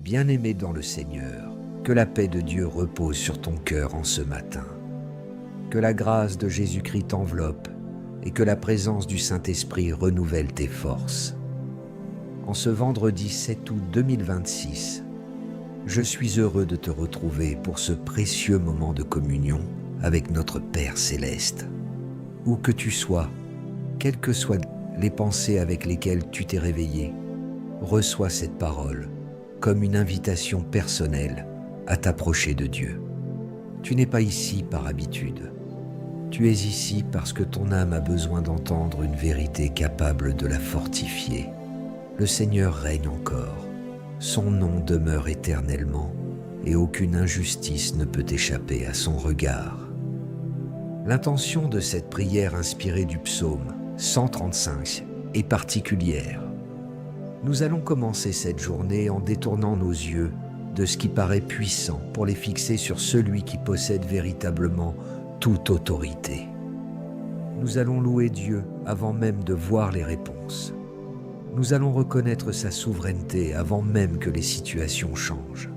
Bien-aimé dans le Seigneur, que la paix de Dieu repose sur ton cœur en ce matin. Que la grâce de Jésus-Christ t'enveloppe et que la présence du Saint-Esprit renouvelle tes forces. En ce vendredi 7 août 2026, je suis heureux de te retrouver pour ce précieux moment de communion avec notre Père Céleste. Où que tu sois, quelles que soient les pensées avec lesquelles tu t'es réveillé, reçois cette parole comme une invitation personnelle à t'approcher de Dieu. Tu n'es pas ici par habitude. Tu es ici parce que ton âme a besoin d'entendre une vérité capable de la fortifier. Le Seigneur règne encore. Son nom demeure éternellement et aucune injustice ne peut échapper à son regard. L'intention de cette prière inspirée du psaume 135 est particulière. Nous allons commencer cette journée en détournant nos yeux de ce qui paraît puissant pour les fixer sur celui qui possède véritablement toute autorité. Nous allons louer Dieu avant même de voir les réponses. Nous allons reconnaître sa souveraineté avant même que les situations changent.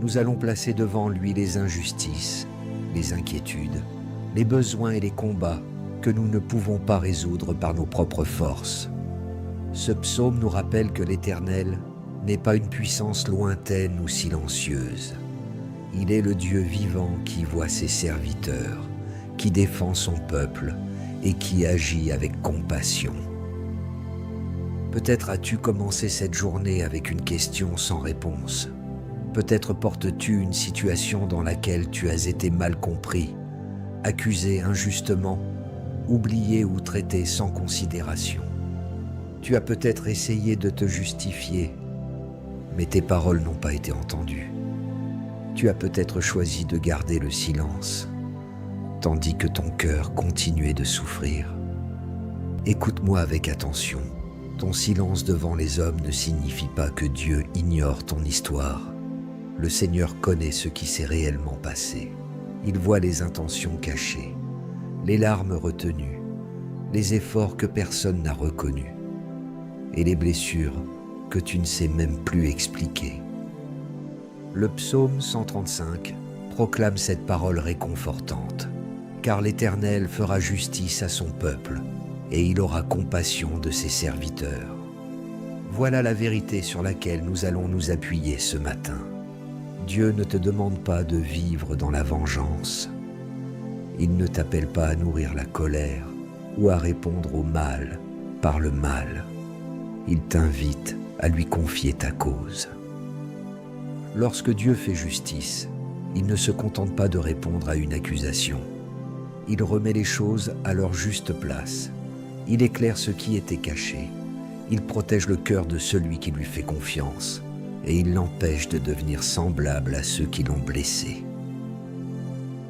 Nous allons placer devant lui les injustices, les inquiétudes, les besoins et les combats que nous ne pouvons pas résoudre par nos propres forces. Ce psaume nous rappelle que l'Éternel n'est pas une puissance lointaine ou silencieuse. Il est le Dieu vivant qui voit ses serviteurs, qui défend son peuple et qui agit avec compassion. Peut-être as-tu commencé cette journée avec une question sans réponse. Peut-être portes-tu une situation dans laquelle tu as été mal compris, accusé injustement, oublié ou traité sans considération. Tu as peut-être essayé de te justifier, mais tes paroles n'ont pas été entendues. Tu as peut-être choisi de garder le silence, tandis que ton cœur continuait de souffrir. Écoute-moi avec attention. Ton silence devant les hommes ne signifie pas que Dieu ignore ton histoire. Le Seigneur connaît ce qui s'est réellement passé. Il voit les intentions cachées, les larmes retenues, les efforts que personne n'a reconnus et les blessures que tu ne sais même plus expliquer. Le psaume 135 proclame cette parole réconfortante, car l'Éternel fera justice à son peuple et il aura compassion de ses serviteurs. Voilà la vérité sur laquelle nous allons nous appuyer ce matin. Dieu ne te demande pas de vivre dans la vengeance. Il ne t'appelle pas à nourrir la colère ou à répondre au mal par le mal. Il t'invite à lui confier ta cause. Lorsque Dieu fait justice, il ne se contente pas de répondre à une accusation. Il remet les choses à leur juste place. Il éclaire ce qui était caché. Il protège le cœur de celui qui lui fait confiance et il l'empêche de devenir semblable à ceux qui l'ont blessé.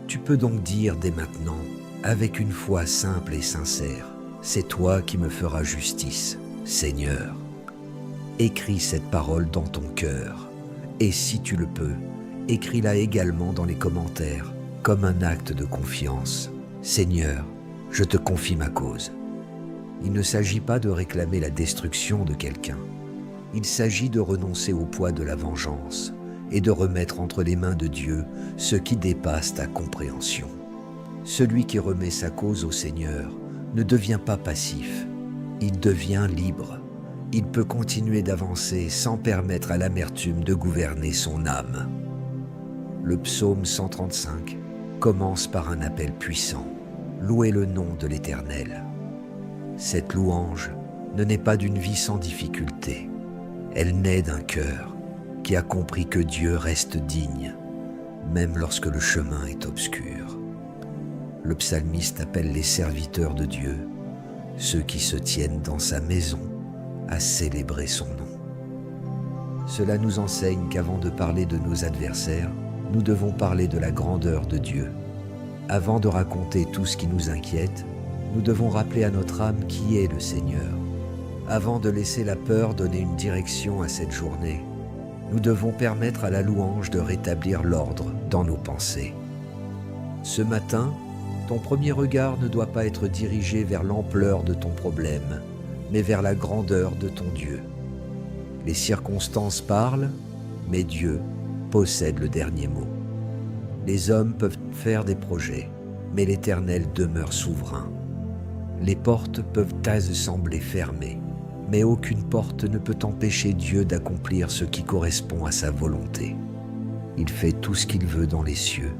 Tu peux donc dire dès maintenant, avec une foi simple et sincère, « C'est toi qui me feras justice, Seigneur. » Écris cette parole dans ton cœur et si tu le peux, écris-la également dans les commentaires comme un acte de confiance. « Seigneur, je te confie ma cause. » Il ne s'agit pas de réclamer la destruction de quelqu'un. Il s'agit de renoncer au poids de la vengeance et de remettre entre les mains de Dieu ce qui dépasse ta compréhension. Celui qui remet sa cause au Seigneur ne devient pas passif, il devient libre. Il peut continuer d'avancer sans permettre à l'amertume de gouverner son âme. Le psaume 135 commence par un appel puissant. Louez le nom de l'Éternel. Cette louange ne naît pas d'une vie sans difficulté. Elle naît d'un cœur qui a compris que Dieu reste digne, même lorsque le chemin est obscur. Le psalmiste appelle les serviteurs de Dieu, ceux qui se tiennent dans sa maison, à célébrer son nom. Cela nous enseigne qu'avant de parler de nos adversaires, nous devons parler de la grandeur de Dieu. Avant de raconter tout ce qui nous inquiète, nous devons rappeler à notre âme qui est le Seigneur. Avant de laisser la peur donner une direction à cette journée, nous devons permettre à la louange de rétablir l'ordre dans nos pensées. Ce matin, ton premier regard ne doit pas être dirigé vers l'ampleur de ton problème, mais vers la grandeur de ton Dieu. Les circonstances parlent, mais Dieu possède le dernier mot. Les hommes peuvent faire des projets, mais l'Éternel demeure souverain. Les portes peuvent sembler fermées, mais aucune porte ne peut empêcher Dieu d'accomplir ce qui correspond à sa volonté. Il fait tout ce qu'il veut dans les cieux,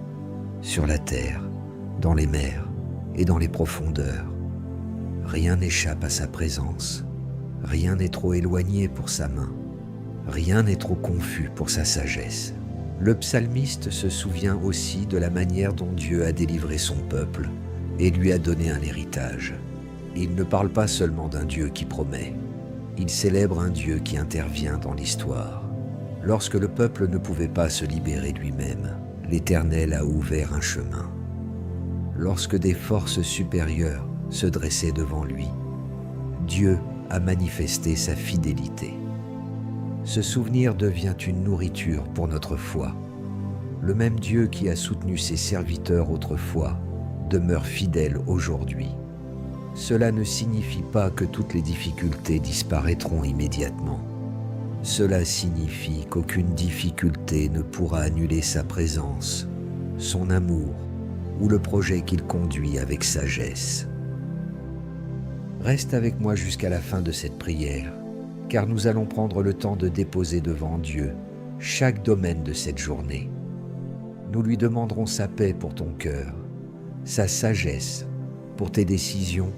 sur la terre, dans les mers et dans les profondeurs. Rien n'échappe à sa présence, rien n'est trop éloigné pour sa main, rien n'est trop confus pour sa sagesse. Le psalmiste se souvient aussi de la manière dont Dieu a délivré son peuple et lui a donné un héritage. Il ne parle pas seulement d'un Dieu qui promet, il célèbre un Dieu qui intervient dans l'histoire. Lorsque le peuple ne pouvait pas se libérer lui-même, l'Éternel a ouvert un chemin. Lorsque des forces supérieures se dressaient devant lui, Dieu a manifesté sa fidélité. Ce souvenir devient une nourriture pour notre foi. Le même Dieu qui a soutenu ses serviteurs autrefois demeure fidèle aujourd'hui. Cela ne signifie pas que toutes les difficultés disparaîtront immédiatement. Cela signifie qu'aucune difficulté ne pourra annuler sa présence, son amour ou le projet qu'il conduit avec sagesse. Reste avec moi jusqu'à la fin de cette prière, car nous allons prendre le temps de déposer devant Dieu chaque domaine de cette journée. Nous lui demanderons sa paix pour ton cœur, sa sagesse pour tes décisions,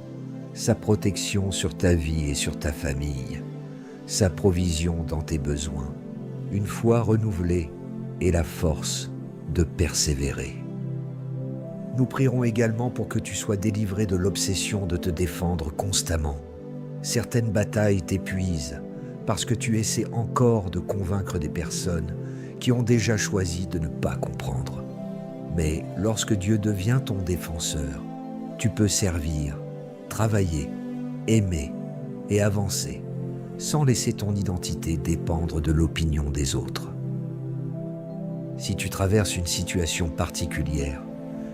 sa protection sur ta vie et sur ta famille, sa provision dans tes besoins, une foi renouvelée et la force de persévérer. Nous prierons également pour que tu sois délivré de l'obsession de te défendre constamment. Certaines batailles t'épuisent parce que tu essaies encore de convaincre des personnes qui ont déjà choisi de ne pas comprendre. Mais lorsque Dieu devient ton défenseur, tu peux servir, travailler, aimer et avancer sans laisser ton identité dépendre de l'opinion des autres. Si tu traverses une situation particulière,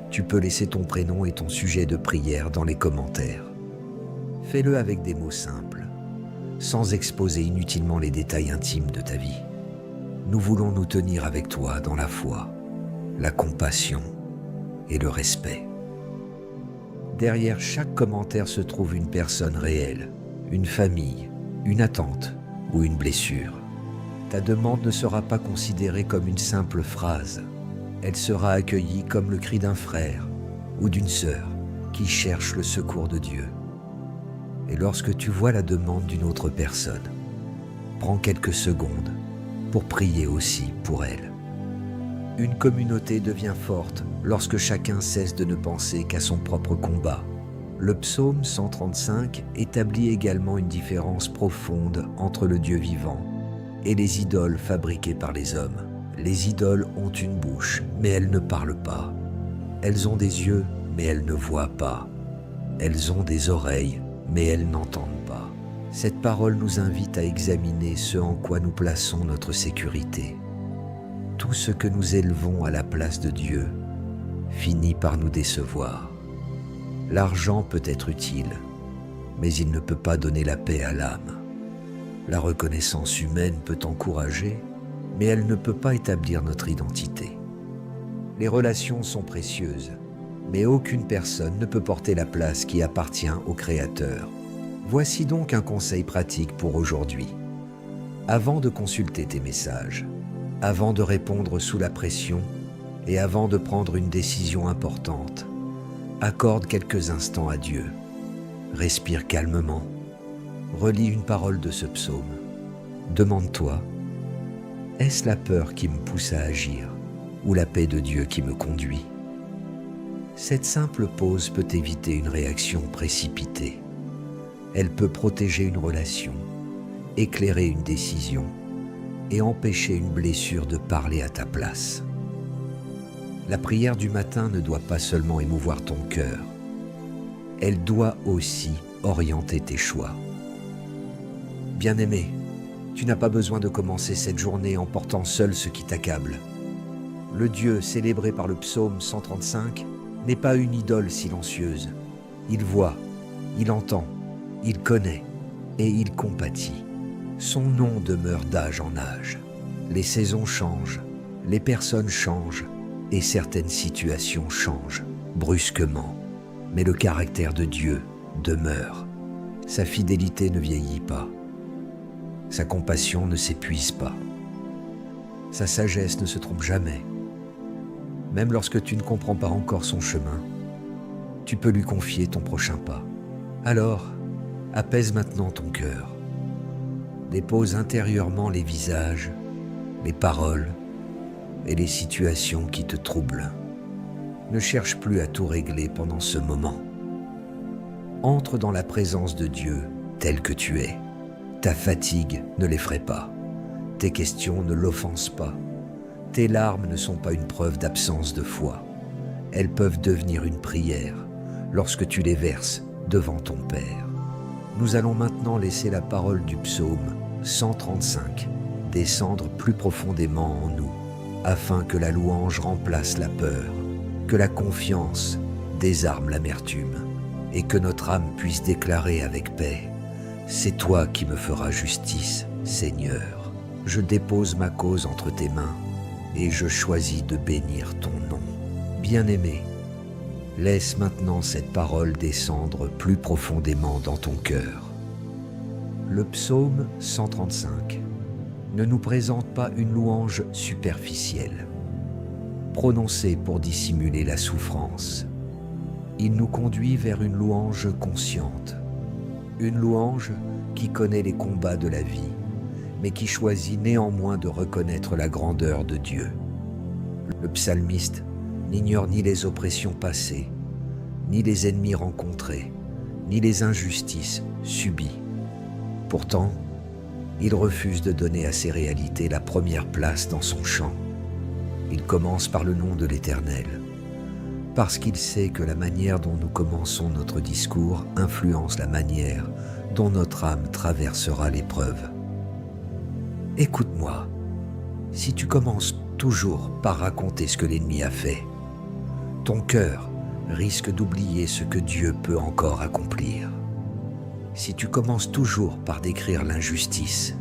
tu peux laisser ton prénom et ton sujet de prière dans les commentaires. Fais-le avec des mots simples, sans exposer inutilement les détails intimes de ta vie. Nous voulons nous tenir avec toi dans la foi, la compassion et le respect. Derrière chaque commentaire se trouve une personne réelle, une famille, une attente ou une blessure. Ta demande ne sera pas considérée comme une simple phrase. Elle sera accueillie comme le cri d'un frère ou d'une sœur qui cherche le secours de Dieu. Et lorsque tu vois la demande d'une autre personne, prends quelques secondes pour prier aussi pour elle. Une communauté devient forte lorsque chacun cesse de ne penser qu'à son propre combat. Le psaume 135 établit également une différence profonde entre le Dieu vivant et les idoles fabriquées par les hommes. Les idoles ont une bouche, mais elles ne parlent pas. Elles ont des yeux, mais elles ne voient pas. Elles ont des oreilles, mais elles n'entendent pas. Cette parole nous invite à examiner ce en quoi nous plaçons notre sécurité. Tout ce que nous élevons à la place de Dieu finit par nous décevoir. L'argent peut être utile, mais il ne peut pas donner la paix à l'âme. La reconnaissance humaine peut encourager, mais elle ne peut pas établir notre identité. Les relations sont précieuses, mais aucune personne ne peut porter la place qui appartient au Créateur. Voici donc un conseil pratique pour aujourd'hui. Avant de consulter tes messages, avant de répondre sous la pression et avant de prendre une décision importante, accorde quelques instants à Dieu. Respire calmement. Relis une parole de ce psaume. Demande-toi, est-ce la peur qui me pousse à agir ou la paix de Dieu qui me conduit? Cette simple pause peut éviter une réaction précipitée. Elle peut protéger une relation, éclairer une décision et empêcher une blessure de parler à ta place. La prière du matin ne doit pas seulement émouvoir ton cœur, elle doit aussi orienter tes choix. Bien-aimé, tu n'as pas besoin de commencer cette journée en portant seul ce qui t'accable. Le Dieu célébré par le psaume 135 n'est pas une idole silencieuse. Il voit, il entend, il connaît et il compatit. Son nom demeure d'âge en âge. Les saisons changent, les personnes changent et certaines situations changent brusquement. Mais le caractère de Dieu demeure. Sa fidélité ne vieillit pas. Sa compassion ne s'épuise pas. Sa sagesse ne se trompe jamais. Même lorsque tu ne comprends pas encore son chemin, tu peux lui confier ton prochain pas. Alors, apaise maintenant ton cœur. Dépose intérieurement les visages, les paroles et les situations qui te troublent. Ne cherche plus à tout régler pendant ce moment. Entre dans la présence de Dieu tel que tu es. Ta fatigue ne l'effraie pas. Tes questions ne l'offensent pas. Tes larmes ne sont pas une preuve d'absence de foi. Elles peuvent devenir une prière lorsque tu les verses devant ton Père. Nous allons maintenant laisser la parole du psaume 135 descendre plus profondément en nous, afin que la louange remplace la peur, que la confiance désarme l'amertume, et que notre âme puisse déclarer avec paix: c'est toi qui me feras justice, Seigneur. Je dépose ma cause entre tes mains, et je choisis de bénir ton nom. Bien-aimé, laisse maintenant cette parole descendre plus profondément dans ton cœur. Le psaume 135 ne nous présente pas une louange superficielle, prononcée pour dissimuler la souffrance. Il nous conduit vers une louange consciente, une louange qui connaît les combats de la vie, mais qui choisit néanmoins de reconnaître la grandeur de Dieu. Le psalmiste n'ignore ni les oppressions passées, ni les ennemis rencontrés, ni les injustices subies. Pourtant, il refuse de donner à ces réalités la première place dans son chant. Il commence par le nom de l'Éternel, parce qu'il sait que la manière dont nous commençons notre discours influence la manière dont notre âme traversera l'épreuve. Écoute-moi, si tu commences toujours par raconter ce que l'ennemi a fait, ton cœur risque d'oublier ce que Dieu peut encore accomplir. Si tu commences toujours par décrire l'injustice,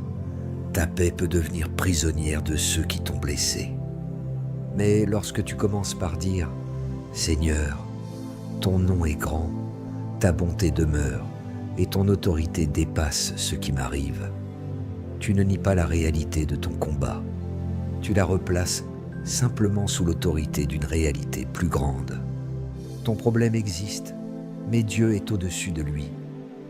ta paix peut devenir prisonnière de ceux qui t'ont blessé. Mais lorsque tu commences par dire « Seigneur, ton nom est grand, ta bonté demeure et ton autorité dépasse ce qui m'arrive », tu ne nies pas la réalité de ton combat. Tu la replaces simplement sous l'autorité d'une réalité plus grande. Ton problème existe, mais Dieu est au-dessus de lui.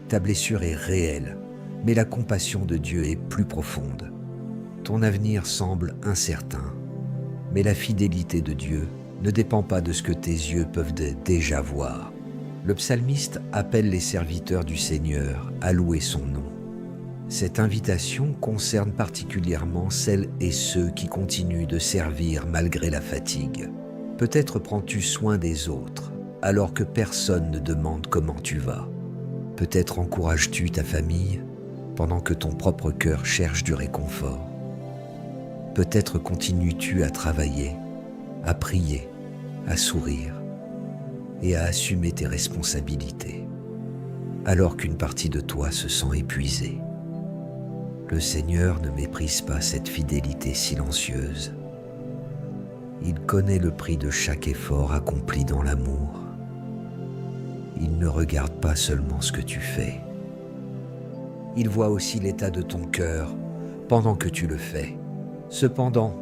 Ta blessure est réelle, mais la compassion de Dieu est plus profonde. Ton avenir semble incertain, mais la fidélité de Dieu ne dépend pas de ce que tes yeux peuvent déjà voir. Le psalmiste appelle les serviteurs du Seigneur à louer son nom. Cette invitation concerne particulièrement celles et ceux qui continuent de servir malgré la fatigue. Peut-être prends-tu soin des autres alors que personne ne demande comment tu vas. Peut-être encourages-tu ta famille pendant que ton propre cœur cherche du réconfort. Peut-être continues-tu à travailler, à prier, à sourire et à assumer tes responsabilités, alors qu'une partie de toi se sent épuisée. Le Seigneur ne méprise pas cette fidélité silencieuse. Il connaît le prix de chaque effort accompli dans l'amour. Il ne regarde pas seulement ce que tu fais. Il voit aussi l'état de ton cœur pendant que tu le fais. Cependant,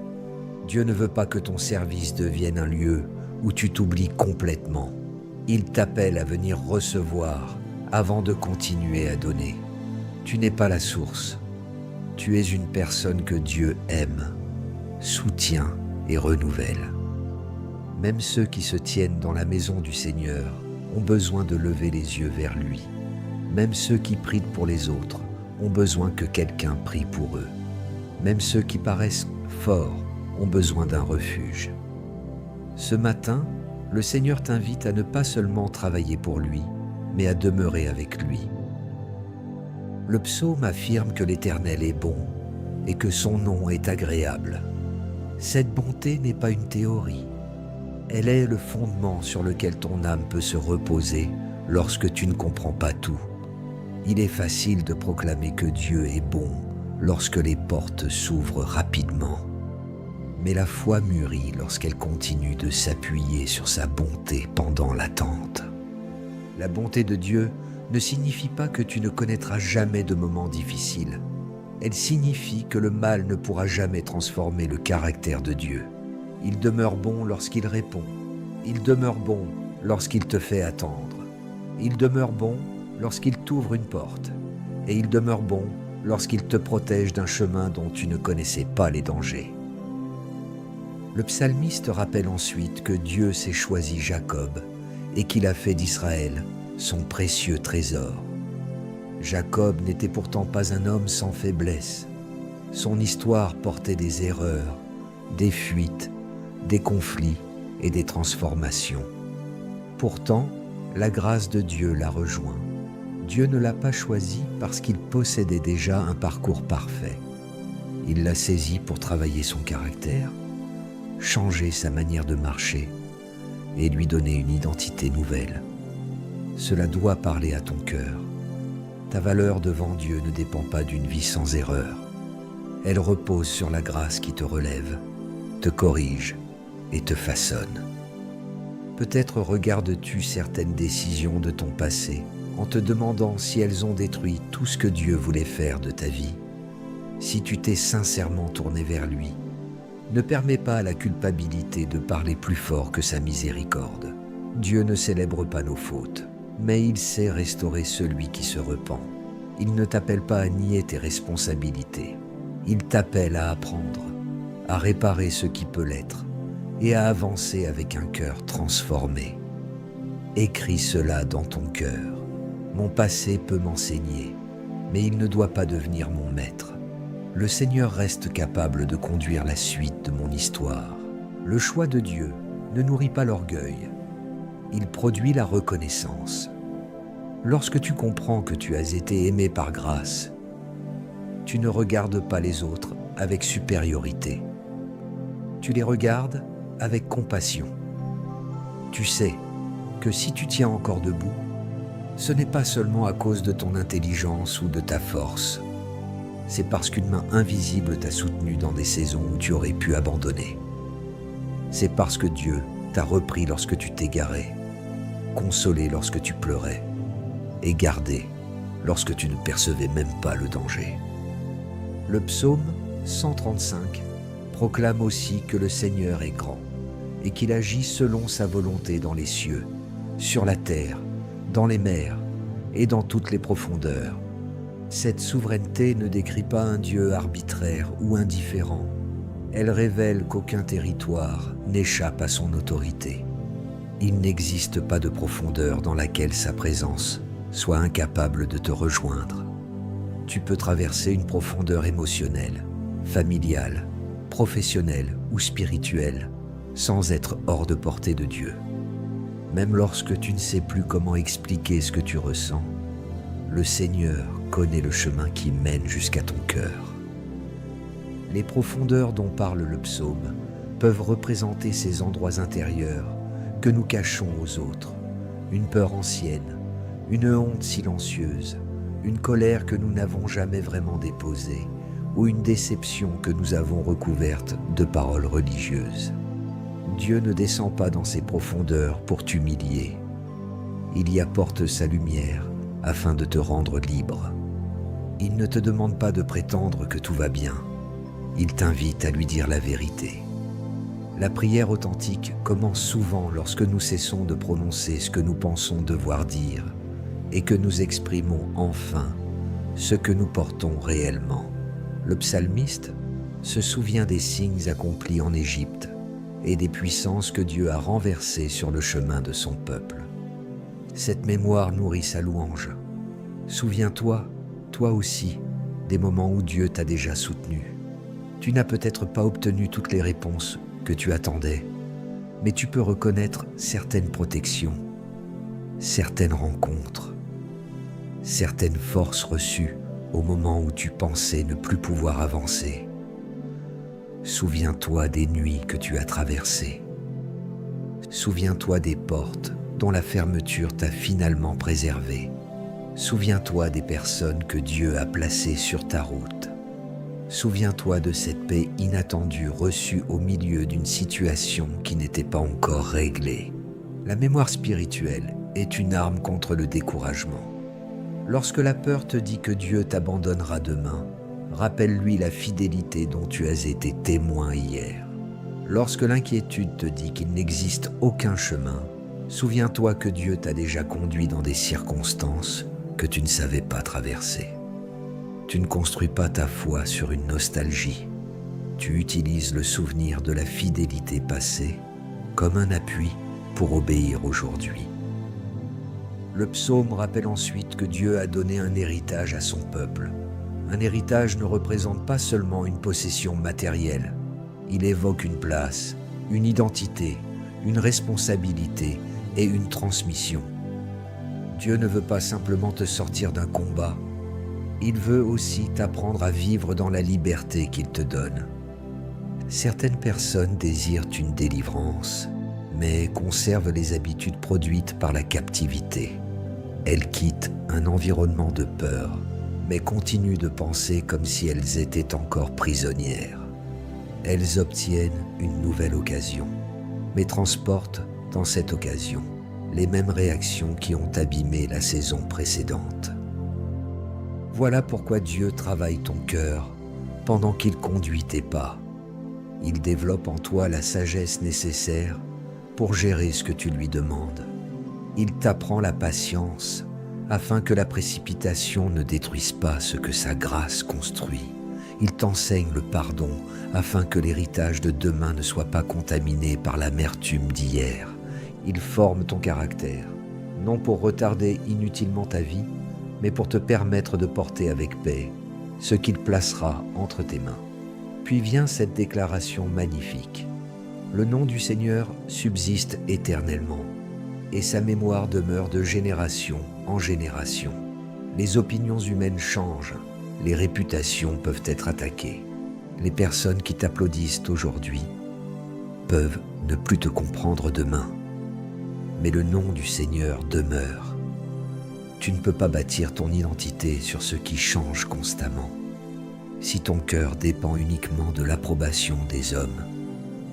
Dieu ne veut pas que ton service devienne un lieu où tu t'oublies complètement. Il t'appelle à venir recevoir avant de continuer à donner. Tu n'es pas la source. Tu es une personne que Dieu aime, soutient et renouvelle. Même ceux qui se tiennent dans la maison du Seigneur ont besoin de lever les yeux vers lui. Même ceux qui prient pour les autres ont besoin que quelqu'un prie pour eux. Même ceux qui paraissent forts ont besoin d'un refuge. Ce matin, le Seigneur t'invite à ne pas seulement travailler pour lui, mais à demeurer avec lui. Le psaume affirme que l'Éternel est bon et que son nom est agréable. Cette bonté n'est pas une théorie. Elle est le fondement sur lequel ton âme peut se reposer lorsque tu ne comprends pas tout. Il est facile de proclamer que Dieu est bon lorsque les portes s'ouvrent rapidement, mais la foi mûrit lorsqu'elle continue de s'appuyer sur sa bonté pendant l'attente. La bonté de Dieu ne signifie pas que tu ne connaîtras jamais de moments difficiles. Elle signifie que le mal ne pourra jamais transformer le caractère de Dieu. Il demeure bon lorsqu'il répond. Il demeure bon lorsqu'il te fait attendre. Il demeure bon lorsqu'il t'ouvre une porte. Et il demeure bon lorsqu'il te protège d'un chemin dont tu ne connaissais pas les dangers. Le psalmiste rappelle ensuite que Dieu s'est choisi Jacob et qu'il a fait d'Israël son précieux trésor. Jacob n'était pourtant pas un homme sans faiblesse. Son histoire portait des erreurs, des fuites, des conflits et des transformations. Pourtant, la grâce de Dieu l'a rejoint. Dieu ne l'a pas choisi parce qu'il possédait déjà un parcours parfait. Il l'a saisi pour travailler son caractère, changer sa manière de marcher et lui donner une identité nouvelle. Cela doit parler à ton cœur. Ta valeur devant Dieu ne dépend pas d'une vie sans erreur. Elle repose sur la grâce qui te relève, te corrige et te façonne. Peut-être regardes-tu certaines décisions de ton passé en te demandant si elles ont détruit tout ce que Dieu voulait faire de ta vie. Si tu t'es sincèrement tourné vers lui, ne permets pas à la culpabilité de parler plus fort que sa miséricorde. Dieu ne célèbre pas nos fautes, mais il sait restaurer celui qui se repent. Il ne t'appelle pas à nier tes responsabilités. Il t'appelle à apprendre, à réparer ce qui peut l'être et à avancer avec un cœur transformé. Écris cela dans ton cœur. Mon passé peut m'enseigner, mais il ne doit pas devenir mon maître. Le Seigneur reste capable de conduire la suite de mon histoire. Le choix de Dieu ne nourrit pas l'orgueil. Il produit la reconnaissance. Lorsque tu comprends que tu as été aimé par grâce, tu ne regardes pas les autres avec supériorité. Tu les regardes avec compassion. Tu sais que si tu tiens encore debout, ce n'est pas seulement à cause de ton intelligence ou de ta force. C'est parce qu'une main invisible t'a soutenu dans des saisons où tu aurais pu abandonner. C'est parce que Dieu t'a repris lorsque tu t'égarais, consolé lorsque tu pleurais et gardé lorsque tu ne percevais même pas le danger. Le psaume 135 proclame aussi que le Seigneur est grand et qu'il agit selon sa volonté dans les cieux, sur la terre, dans les mers et dans toutes les profondeurs. Cette souveraineté ne décrit pas un Dieu arbitraire ou indifférent. Elle révèle qu'aucun territoire n'échappe à son autorité. Il n'existe pas de profondeur dans laquelle sa présence soit incapable de te rejoindre. Tu peux traverser une profondeur émotionnelle, familiale, professionnelle ou spirituelle sans être hors de portée de Dieu. Même lorsque tu ne sais plus comment expliquer ce que tu ressens, le Seigneur connaît le chemin qui mène jusqu'à ton cœur. Les profondeurs dont parle le psaume peuvent représenter ces endroits intérieurs que nous cachons aux autres, une peur ancienne, une honte silencieuse, une colère que nous n'avons jamais vraiment déposée ou une déception que nous avons recouverte de paroles religieuses. Dieu ne descend pas dans ces profondeurs pour t'humilier. Il y apporte sa lumière afin de te rendre libre. Il ne te demande pas de prétendre que tout va bien. Il t'invite à lui dire la vérité. La prière authentique commence souvent lorsque nous cessons de prononcer ce que nous pensons devoir dire et que nous exprimons enfin ce que nous portons réellement. Le psalmiste se souvient des signes accomplis en Égypte et des puissances que Dieu a renversées sur le chemin de son peuple. Cette mémoire nourrit sa louange. Souviens-toi, toi aussi, des moments où Dieu t'a déjà soutenu. Tu n'as peut-être pas obtenu toutes les réponses que tu attendais, mais tu peux reconnaître certaines protections, certaines rencontres, certaines forces reçues au moment où tu pensais ne plus pouvoir avancer. Souviens-toi des nuits que tu as traversées. Souviens-toi des portes dont la fermeture t'a finalement préservé. Souviens-toi des personnes que Dieu a placées sur ta route. Souviens-toi de cette paix inattendue reçue au milieu d'une situation qui n'était pas encore réglée. La mémoire spirituelle est une arme contre le découragement. Lorsque la peur te dit que Dieu t'abandonnera demain, rappelle-lui la fidélité dont tu as été témoin hier. Lorsque l'inquiétude te dit qu'il n'existe aucun chemin, souviens-toi que Dieu t'a déjà conduit dans des circonstances que tu ne savais pas traverser. Tu ne construis pas ta foi sur une nostalgie. Tu utilises le souvenir de la fidélité passée comme un appui pour obéir aujourd'hui. Le psaume rappelle ensuite que Dieu a donné un héritage à son peuple. Un héritage ne représente pas seulement une possession matérielle. Il évoque une place, une identité, une responsabilité et une transmission. Dieu ne veut pas simplement te sortir d'un combat. Il veut aussi t'apprendre à vivre dans la liberté qu'il te donne. Certaines personnes désirent une délivrance, mais conservent les habitudes produites par la captivité. Elles quittent un environnement de peur, mais continuent de penser comme si elles étaient encore prisonnières. Elles obtiennent une nouvelle occasion, mais transportent dans cette occasion les mêmes réactions qui ont abîmé la saison précédente. Voilà pourquoi Dieu travaille ton cœur pendant qu'il conduit tes pas. Il développe en toi la sagesse nécessaire pour gérer ce que tu lui demandes. Il t'apprend la patience afin que la précipitation ne détruise pas ce que sa grâce construit. Il t'enseigne le pardon afin que l'héritage de demain ne soit pas contaminé par l'amertume d'hier. Il forme ton caractère, non pour retarder inutilement ta vie, mais pour te permettre de porter avec paix ce qu'il placera entre tes mains. Puis vient cette déclaration magnifique. Le nom du Seigneur subsiste éternellement, et sa mémoire demeure de génération en génération. Les opinions humaines changent, les réputations peuvent être attaquées. Les personnes qui t'applaudissent aujourd'hui peuvent ne plus te comprendre demain. Mais le nom du Seigneur demeure. Tu ne peux pas bâtir ton identité sur ce qui change constamment. Si ton cœur dépend uniquement de l'approbation des hommes,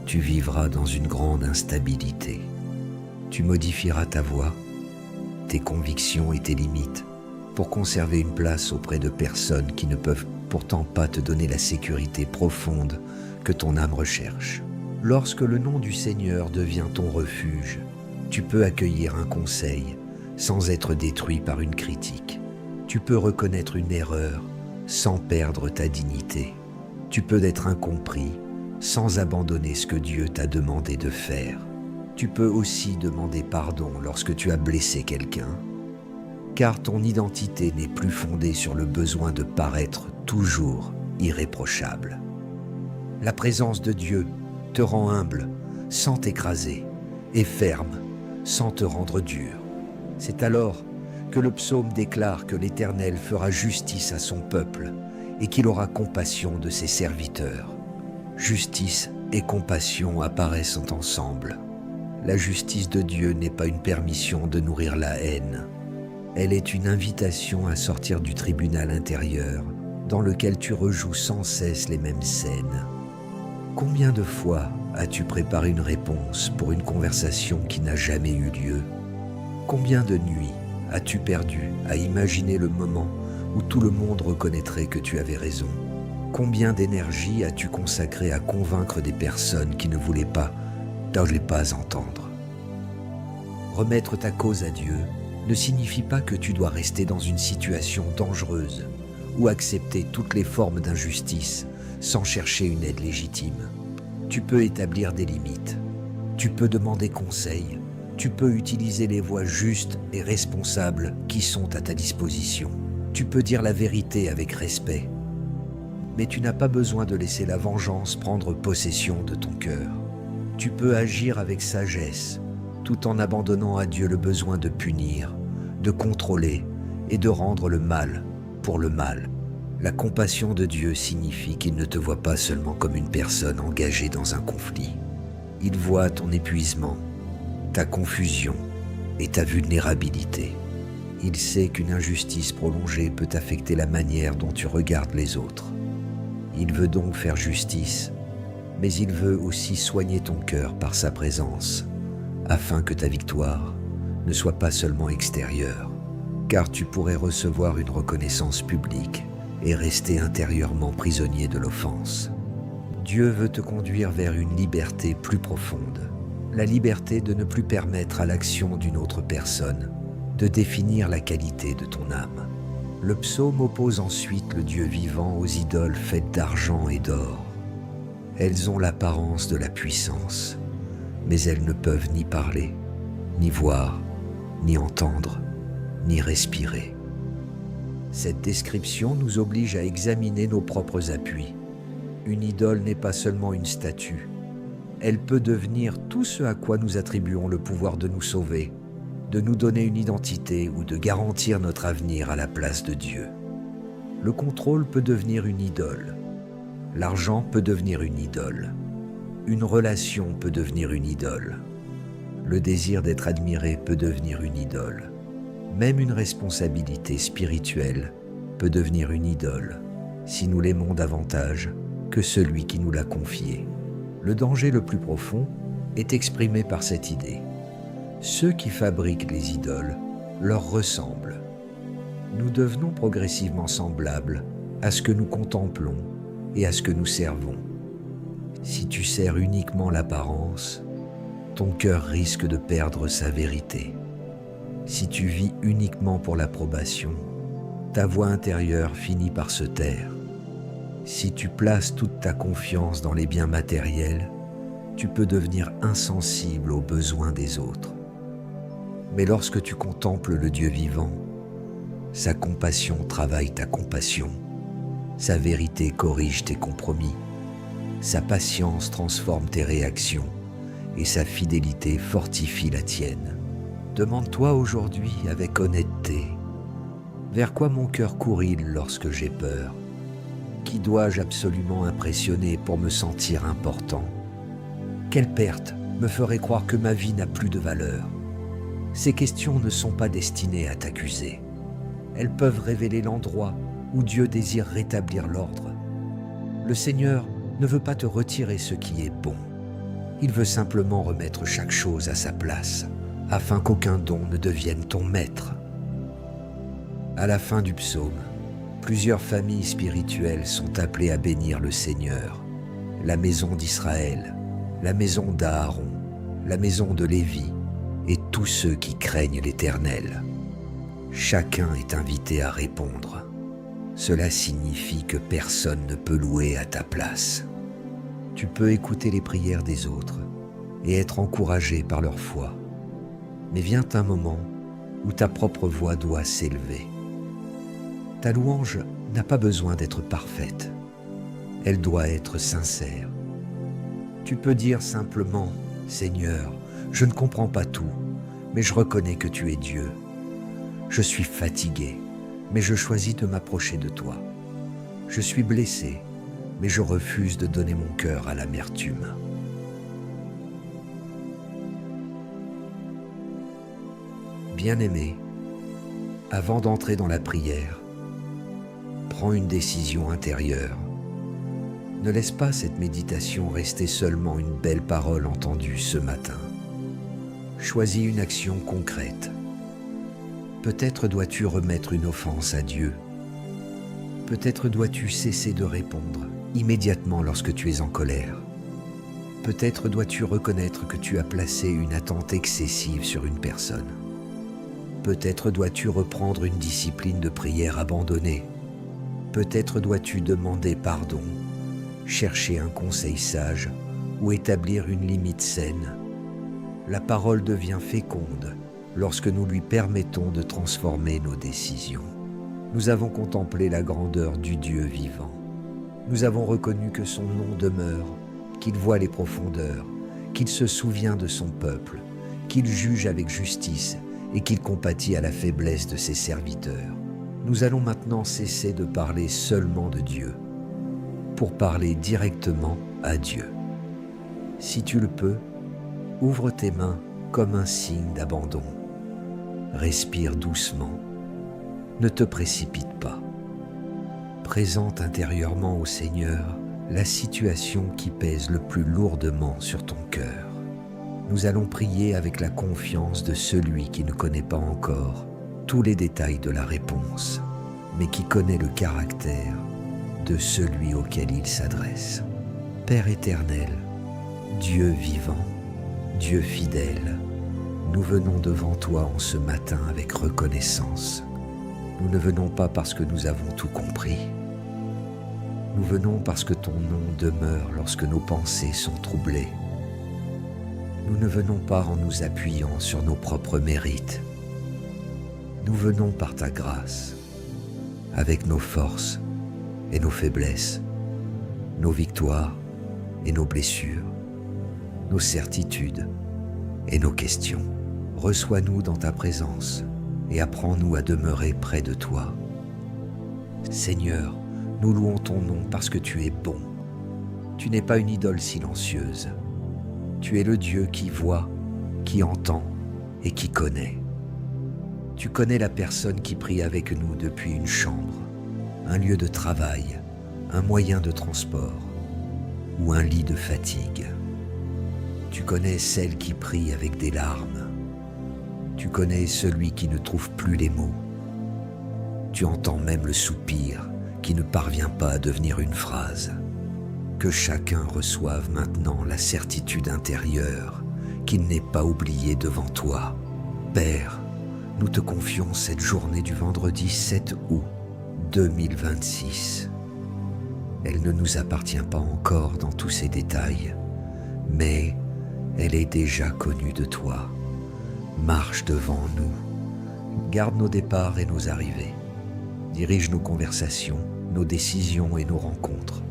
tu vivras dans une grande instabilité. Tu modifieras ta voix, tes convictions et tes limites pour conserver une place auprès de personnes qui ne peuvent pourtant pas te donner la sécurité profonde que ton âme recherche. Lorsque le nom du Seigneur devient ton refuge, tu peux accueillir un conseil sans être détruit par une critique. Tu peux reconnaître une erreur sans perdre ta dignité. Tu peux être incompris sans abandonner ce que Dieu t'a demandé de faire. Tu peux aussi demander pardon lorsque tu as blessé quelqu'un, car ton identité n'est plus fondée sur le besoin de paraître toujours irréprochable. La présence de Dieu te rend humble sans t'écraser et ferme sans te rendre dur. C'est alors que le psaume déclare que l'Éternel fera justice à son peuple et qu'il aura compassion de ses serviteurs. Justice et compassion apparaissent ensemble. La justice de Dieu n'est pas une permission de nourrir la haine. Elle est une invitation à sortir du tribunal intérieur dans lequel tu rejoues sans cesse les mêmes scènes. Combien de fois as-tu préparé une réponse pour une conversation qui n'a jamais eu lieu? Combien de nuits as-tu perdu à imaginer le moment où tout le monde reconnaîtrait que tu avais raison? Combien d'énergie as-tu consacré à convaincre des personnes qui ne voulaient pas entendre? Remettre ta cause à Dieu ne signifie pas que tu dois rester dans une situation dangereuse ou accepter toutes les formes d'injustice sans chercher une aide légitime. Tu peux établir des limites, tu peux demander conseil, tu peux utiliser les voies justes et responsables qui sont à ta disposition. Tu peux dire la vérité avec respect, mais tu n'as pas besoin de laisser la vengeance prendre possession de ton cœur. Tu peux agir avec sagesse, tout en abandonnant à Dieu le besoin de punir, de contrôler et de rendre le mal pour le mal. La compassion de Dieu signifie qu'il ne te voit pas seulement comme une personne engagée dans un conflit. Il voit ton épuisement, ta confusion et ta vulnérabilité. Il sait qu'une injustice prolongée peut affecter la manière dont tu regardes les autres. Il veut donc faire justice, mais il veut aussi soigner ton cœur par sa présence, afin que ta victoire ne soit pas seulement extérieure, car tu pourrais recevoir une reconnaissance publique et rester intérieurement prisonnier de l'offense. Dieu veut te conduire vers une liberté plus profonde, la liberté de ne plus permettre à l'action d'une autre personne de définir la qualité de ton âme. Le psaume oppose ensuite le Dieu vivant aux idoles faites d'argent et d'or. Elles ont l'apparence de la puissance, mais elles ne peuvent ni parler, ni voir, ni entendre, ni respirer. Cette description nous oblige à examiner nos propres appuis. Une idole n'est pas seulement une statue. Elle peut devenir tout ce à quoi nous attribuons le pouvoir de nous sauver, de nous donner une identité ou de garantir notre avenir à la place de Dieu. Le contrôle peut devenir une idole. L'argent peut devenir une idole. Une relation peut devenir une idole. Le désir d'être admiré peut devenir une idole. Même une responsabilité spirituelle peut devenir une idole si nous l'aimons davantage que celui qui nous l'a confié. Le danger le plus profond est exprimé par cette idée. Ceux qui fabriquent les idoles leur ressemblent. Nous devenons progressivement semblables à ce que nous contemplons et à ce que nous servons. Si tu sers uniquement l'apparence, ton cœur risque de perdre sa vérité. Si tu vis uniquement pour l'approbation, ta voix intérieure finit par se taire. Si tu places toute ta confiance dans les biens matériels, tu peux devenir insensible aux besoins des autres. Mais lorsque tu contemples le Dieu vivant, sa compassion travaille ta compassion, sa vérité corrige tes compromis, sa patience transforme tes réactions et sa fidélité fortifie la tienne. Demande-toi aujourd'hui avec honnêteté, vers quoi mon cœur court-il lorsque j'ai peur? Qui dois-je absolument impressionner pour me sentir important? Quelle perte me ferait croire que ma vie n'a plus de valeur? Ces questions ne sont pas destinées à t'accuser. Elles peuvent révéler l'endroit où Dieu désire rétablir l'ordre. Le Seigneur ne veut pas te retirer ce qui est bon. Il veut simplement remettre chaque chose à sa place, afin qu'aucun don ne devienne ton maître. À la fin du psaume, plusieurs familles spirituelles sont appelées à bénir le Seigneur, la maison d'Israël, la maison d'Aaron, la maison de Lévi et tous ceux qui craignent l'Éternel. Chacun est invité à répondre. Cela signifie que personne ne peut louer à ta place. Tu peux écouter les prières des autres et être encouragé par leur foi. Mais vient un moment où ta propre voix doit s'élever. Ta louange n'a pas besoin d'être parfaite. Elle doit être sincère. Tu peux dire simplement « Seigneur, je ne comprends pas tout, mais je reconnais que tu es Dieu. Je suis fatigué, mais je choisis de m'approcher de toi. Je suis blessé, mais je refuse de donner mon cœur à l'amertume. » Bien-aimé, avant d'entrer dans la prière, prends une décision intérieure. Ne laisse pas cette méditation rester seulement une belle parole entendue ce matin. Choisis une action concrète. Peut-être dois-tu remettre une offense à Dieu. Peut-être dois-tu cesser de répondre immédiatement lorsque tu es en colère. Peut-être dois-tu reconnaître que tu as placé une attente excessive sur une personne. Peut-être dois-tu reprendre une discipline de prière abandonnée. Peut-être dois-tu demander pardon, chercher un conseil sage ou établir une limite saine. La parole devient féconde lorsque nous lui permettons de transformer nos décisions. Nous avons contemplé la grandeur du Dieu vivant. Nous avons reconnu que son nom demeure, qu'il voit les profondeurs, qu'il se souvient de son peuple, qu'il juge avec justice et qu'il compatit à la faiblesse de ses serviteurs. Nous allons maintenant cesser de parler seulement de Dieu, pour parler directement à Dieu. Si tu le peux, ouvre tes mains comme un signe d'abandon. Respire doucement. Ne te précipite pas. Présente intérieurement au Seigneur la situation qui pèse le plus lourdement sur ton cœur. Nous allons prier avec la confiance de celui qui ne connaît pas encore tous les détails de la réponse, mais qui connaît le caractère de celui auquel il s'adresse. Père éternel, Dieu vivant, Dieu fidèle, nous venons devant toi en ce matin avec reconnaissance. Nous ne venons pas parce que nous avons tout compris. Nous venons parce que ton nom demeure lorsque nos pensées sont troublées. Nous ne venons pas en nous appuyant sur nos propres mérites. Nous venons par ta grâce, avec nos forces et nos faiblesses, nos victoires et nos blessures, nos certitudes et nos questions. Reçois-nous dans ta présence et apprends-nous à demeurer près de toi. Seigneur, nous louons ton nom parce que tu es bon. Tu n'es pas une idole silencieuse. Tu es le Dieu qui voit, qui entend et qui connaît. Tu connais la personne qui prie avec nous depuis une chambre, un lieu de travail, un moyen de transport ou un lit de fatigue. Tu connais celle qui prie avec des larmes. Tu connais celui qui ne trouve plus les mots. Tu entends même le soupir qui ne parvient pas à devenir une phrase. Que chacun reçoive maintenant la certitude intérieure qu'il n'est pas oublié devant toi. Père, nous te confions cette journée du vendredi 7 août 2026. Elle ne nous appartient pas encore dans tous ses détails, mais elle est déjà connue de toi. Marche devant nous, garde nos départs et nos arrivées, dirige nos conversations, nos décisions et nos rencontres.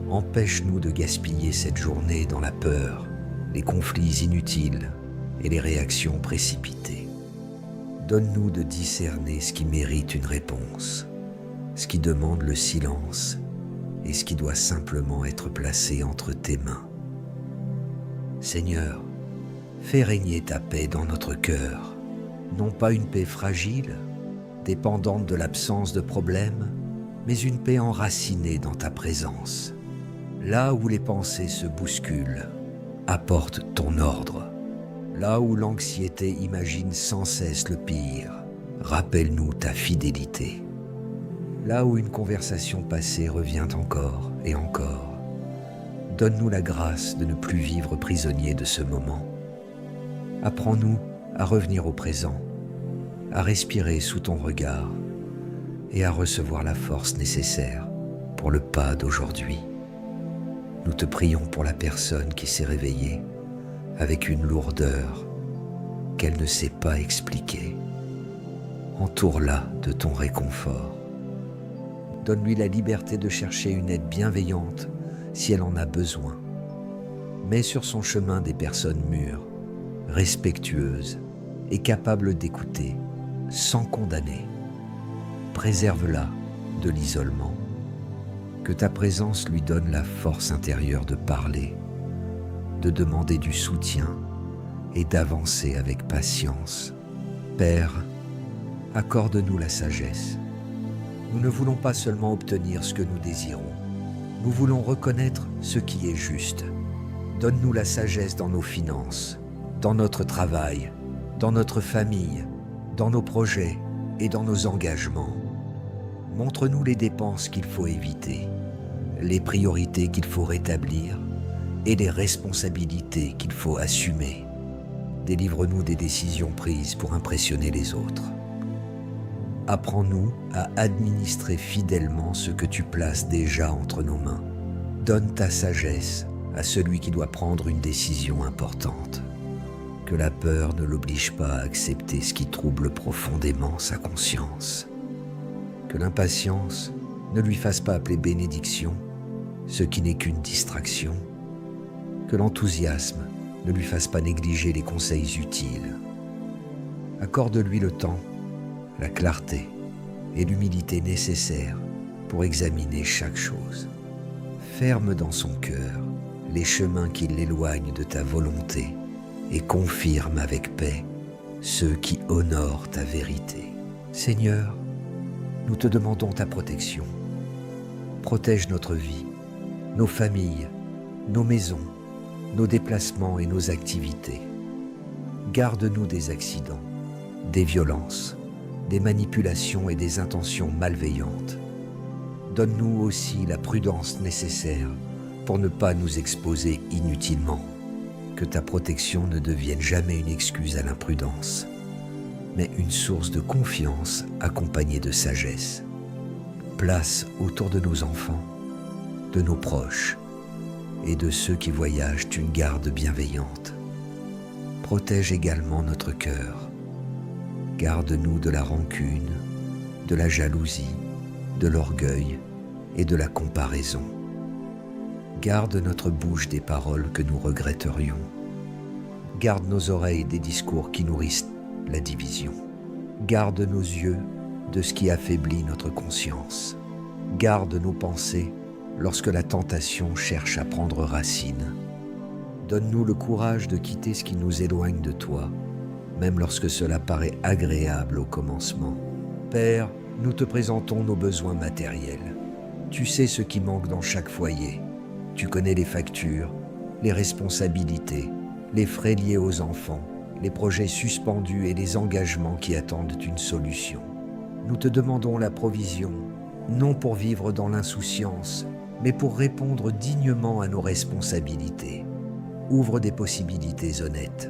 Empêche-nous de gaspiller cette journée dans la peur, les conflits inutiles et les réactions précipitées. Donne-nous de discerner ce qui mérite une réponse, ce qui demande le silence et ce qui doit simplement être placé entre tes mains. Seigneur, fais régner ta paix dans notre cœur, non pas une paix fragile, dépendante de l'absence de problèmes, mais une paix enracinée dans ta présence. Là où les pensées se bousculent, apporte ton ordre. Là où l'anxiété imagine sans cesse le pire, rappelle-nous ta fidélité. Là où une conversation passée revient encore et encore, donne-nous la grâce de ne plus vivre prisonnier de ce moment. Apprends-nous à revenir au présent, à respirer sous ton regard et à recevoir la force nécessaire pour le pas d'aujourd'hui. Nous te prions pour la personne qui s'est réveillée avec une lourdeur qu'elle ne sait pas expliquer. Entoure-la de ton réconfort. Donne-lui la liberté de chercher une aide bienveillante si elle en a besoin. Mets sur son chemin des personnes mûres, respectueuses et capables d'écouter sans condamner. Préserve-la de l'isolement. Que ta présence lui donne la force intérieure de parler, de demander du soutien et d'avancer avec patience. Père, accorde-nous la sagesse. Nous ne voulons pas seulement obtenir ce que nous désirons, nous voulons reconnaître ce qui est juste. Donne-nous la sagesse dans nos finances, dans notre travail, dans notre famille, dans nos projets et dans nos engagements. Montre-nous les dépenses qu'il faut éviter, les priorités qu'il faut rétablir et les responsabilités qu'il faut assumer. Délivre-nous des décisions prises pour impressionner les autres. Apprends-nous à administrer fidèlement ce que tu places déjà entre nos mains. Donne ta sagesse à celui qui doit prendre une décision importante. Que la peur ne l'oblige pas à accepter ce qui trouble profondément sa conscience. Que l'impatience ne lui fasse pas appeler bénédiction ce qui n'est qu'une distraction. Que l'enthousiasme ne lui fasse pas négliger les conseils utiles. Accorde-lui le temps, la clarté et l'humilité nécessaires pour examiner chaque chose. Ferme dans son cœur les chemins qui l'éloignent de ta volonté et confirme avec paix ceux qui honorent ta vérité. Seigneur, nous te demandons ta protection. Protège notre vie, nos familles, nos maisons, nos déplacements et nos activités. Garde-nous des accidents, des violences, des manipulations et des intentions malveillantes. Donne-nous aussi la prudence nécessaire pour ne pas nous exposer inutilement. Que ta protection ne devienne jamais une excuse à l'imprudence, mais une source de confiance accompagnée de sagesse. Place autour de nos enfants, de nos proches et de ceux qui voyagent une garde bienveillante. Protège également notre cœur. Garde-nous de la rancune, de la jalousie, de l'orgueil et de la comparaison. Garde notre bouche des paroles que nous regretterions. Garde nos oreilles des discours qui nourrissent la division. Garde nos yeux de ce qui affaiblit notre conscience. Garde nos pensées lorsque la tentation cherche à prendre racine. Donne-nous le courage de quitter ce qui nous éloigne de toi, même lorsque cela paraît agréable au commencement. Père, nous te présentons nos besoins matériels. Tu sais ce qui manque dans chaque foyer. Tu connais les factures, les responsabilités, les frais liés aux enfants, les projets suspendus et les engagements qui attendent une solution. Nous te demandons la provision, non pour vivre dans l'insouciance, mais pour répondre dignement à nos responsabilités. Ouvre des possibilités honnêtes.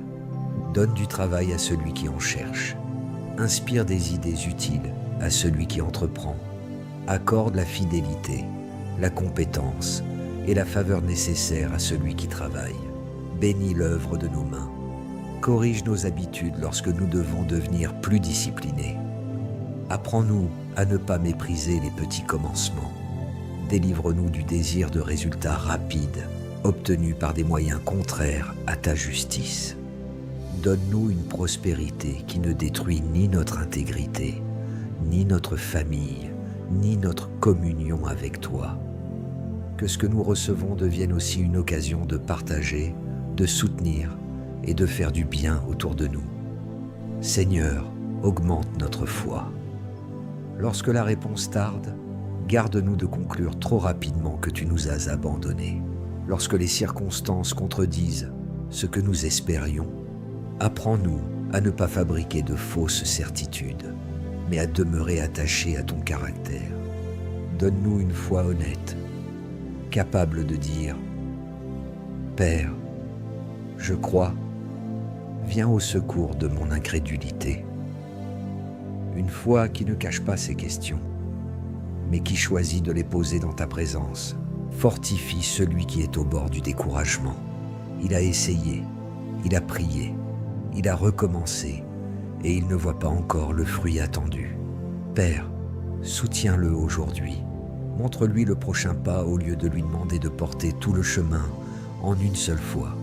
Donne du travail à celui qui en cherche. Inspire des idées utiles à celui qui entreprend. Accorde la fidélité, la compétence et la faveur nécessaire à celui qui travaille. Bénis l'œuvre de nos mains. Corrige nos habitudes lorsque nous devons devenir plus disciplinés. Apprends-nous à ne pas mépriser les petits commencements. Délivre-nous du désir de résultats rapides, obtenus par des moyens contraires à ta justice. Donne-nous une prospérité qui ne détruit ni notre intégrité, ni notre famille, ni notre communion avec toi. Que ce que nous recevons devienne aussi une occasion de partager, de soutenir et de faire du bien autour de nous. Seigneur, augmente notre foi. Lorsque la réponse tarde, garde-nous de conclure trop rapidement que tu nous as abandonnés. Lorsque les circonstances contredisent ce que nous espérions, apprends-nous à ne pas fabriquer de fausses certitudes, mais à demeurer attachés à ton caractère. Donne-nous une foi honnête, capable de dire « Père, je crois, viens au secours de mon incrédulité. » Une foi qui ne cache pas ses questions, mais qui choisit de les poser dans ta présence. Fortifie celui qui est au bord du découragement. Il a essayé, il a prié, il a recommencé, et il ne voit pas encore le fruit attendu. Père, soutiens-le aujourd'hui. Montre-lui le prochain pas au lieu de lui demander de porter tout le chemin en une seule fois.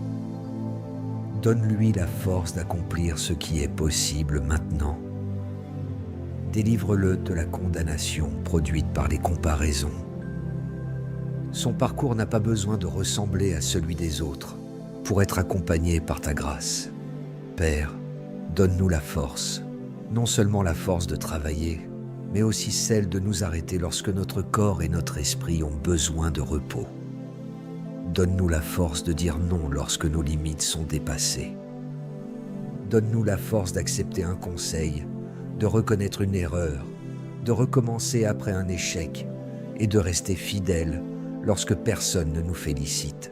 Donne-lui la force d'accomplir ce qui est possible maintenant. Délivre-le de la condamnation produite par les comparaisons. Son parcours n'a pas besoin de ressembler à celui des autres pour être accompagné par ta grâce. Père, donne-nous la force, non seulement la force de travailler, mais aussi celle de nous arrêter lorsque notre corps et notre esprit ont besoin de repos. Donne-nous la force de dire non lorsque nos limites sont dépassées. Donne-nous la force d'accepter un conseil, de reconnaître une erreur, de recommencer après un échec et de rester fidèle lorsque personne ne nous félicite.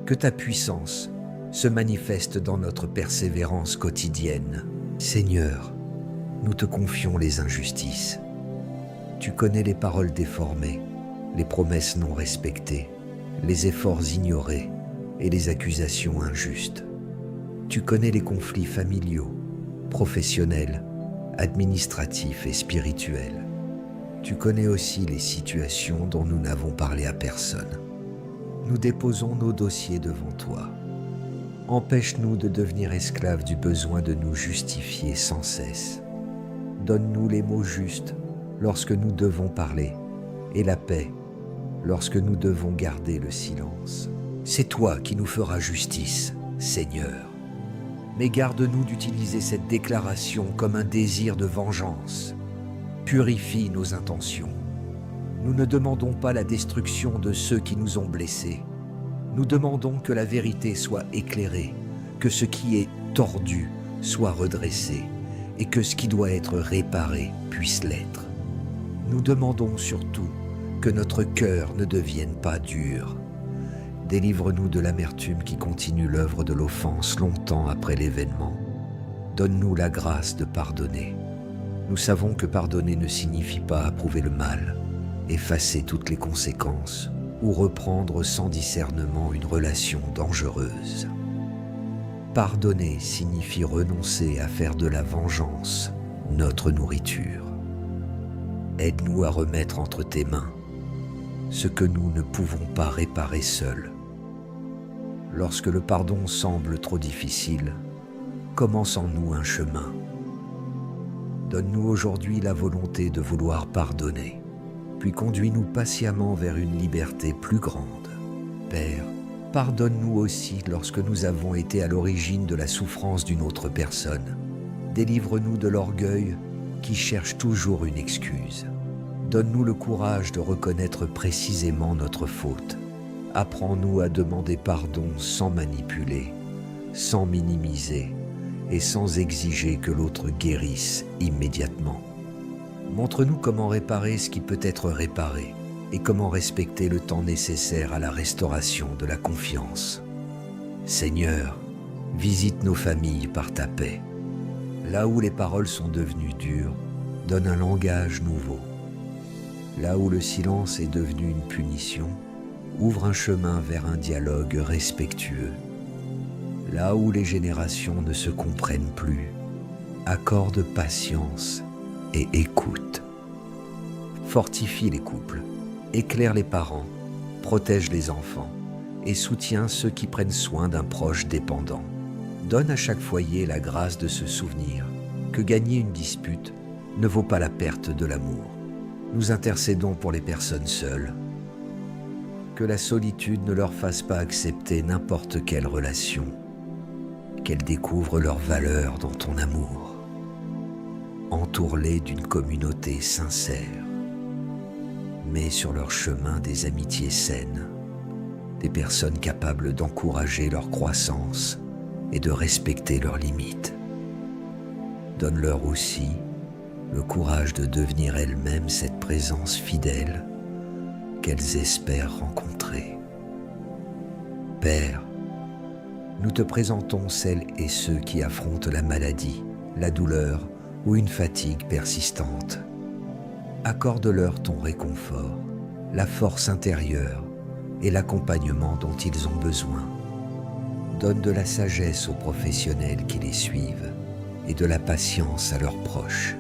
Que ta puissance se manifeste dans notre persévérance quotidienne. Seigneur, nous te confions les injustices. Tu connais les paroles déformées, les promesses non respectées, les efforts ignorés et les accusations injustes. Tu connais les conflits familiaux, professionnels, administratifs et spirituels. Tu connais aussi les situations dont nous n'avons parlé à personne. Nous déposons nos dossiers devant toi. Empêche-nous de devenir esclaves du besoin de nous justifier sans cesse. Donne-nous les mots justes lorsque nous devons parler et la paix lorsque nous devons garder le silence. C'est toi qui nous feras justice, Seigneur. Mais garde-nous d'utiliser cette déclaration comme un désir de vengeance. Purifie nos intentions. Nous ne demandons pas la destruction de ceux qui nous ont blessés. Nous demandons que la vérité soit éclairée, que ce qui est tordu soit redressé et que ce qui doit être réparé puisse l'être. Nous demandons surtout que notre cœur ne devienne pas dur. Délivre-nous de l'amertume qui continue l'œuvre de l'offense longtemps après l'événement. Donne-nous la grâce de pardonner. Nous savons que pardonner ne signifie pas approuver le mal, effacer toutes les conséquences ou reprendre sans discernement une relation dangereuse. Pardonner signifie renoncer à faire de la vengeance notre nourriture. Aide-nous à remettre entre tes mains ce que nous ne pouvons pas réparer seuls. Lorsque le pardon semble trop difficile, commence en nous un chemin. Donne-nous aujourd'hui la volonté de vouloir pardonner, puis conduis-nous patiemment vers une liberté plus grande. Père, pardonne-nous aussi lorsque nous avons été à l'origine de la souffrance d'une autre personne. Délivre-nous de l'orgueil qui cherche toujours une excuse. Donne-nous le courage de reconnaître précisément notre faute. Apprends-nous à demander pardon sans manipuler, sans minimiser et sans exiger que l'autre guérisse immédiatement. Montre-nous comment réparer ce qui peut être réparé et comment respecter le temps nécessaire à la restauration de la confiance. Seigneur, visite nos familles par ta paix. Là où les paroles sont devenues dures, donne un langage nouveau. Là où le silence est devenu une punition, ouvre un chemin vers un dialogue respectueux. Là où les générations ne se comprennent plus, accorde patience et écoute. Fortifie les couples, éclaire les parents, protège les enfants et soutiens ceux qui prennent soin d'un proche dépendant. Donne à chaque foyer la grâce de se souvenir que gagner une dispute ne vaut pas la perte de l'amour. Nous intercédons pour les personnes seules. Que la solitude ne leur fasse pas accepter n'importe quelle relation, qu'elles découvrent leur valeur dans ton amour. Entoure-les d'une communauté sincère. Mets sur leur chemin des amitiés saines, des personnes capables d'encourager leur croissance et de respecter leurs limites. Donne-leur aussi le courage de devenir elles-mêmes cette présence fidèle qu'elles espèrent rencontrer. Père, nous te présentons celles et ceux qui affrontent la maladie, la douleur ou une fatigue persistante. Accorde-leur ton réconfort, la force intérieure et l'accompagnement dont ils ont besoin. Donne de la sagesse aux professionnels qui les suivent et de la patience à leurs proches.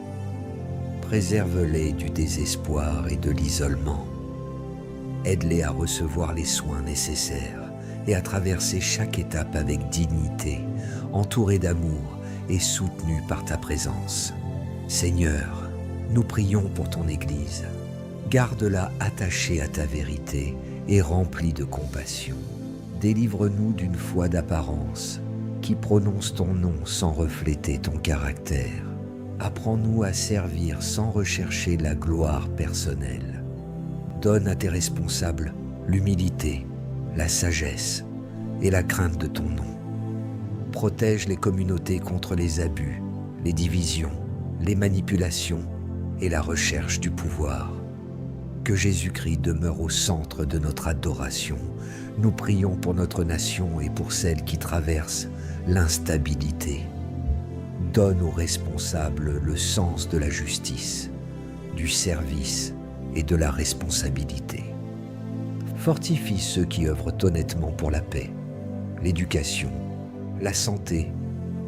Préserve-les du désespoir et de l'isolement. Aide-les à recevoir les soins nécessaires et à traverser chaque étape avec dignité, entourés d'amour et soutenus par ta présence. Seigneur, nous prions pour ton Église. Garde-la attachée à ta vérité et remplie de compassion. Délivre-nous d'une foi d'apparence qui prononce ton nom sans refléter ton caractère. Apprends-nous à servir sans rechercher la gloire personnelle. Donne à tes responsables l'humilité, la sagesse et la crainte de ton nom. Protège les communautés contre les abus, les divisions, les manipulations et la recherche du pouvoir. Que Jésus-Christ demeure au centre de notre adoration. Nous prions pour notre nation et pour celles qui traversent l'instabilité. Donne aux responsables le sens de la justice, du service et de la responsabilité. Fortifie ceux qui œuvrent honnêtement pour la paix, l'éducation, la santé,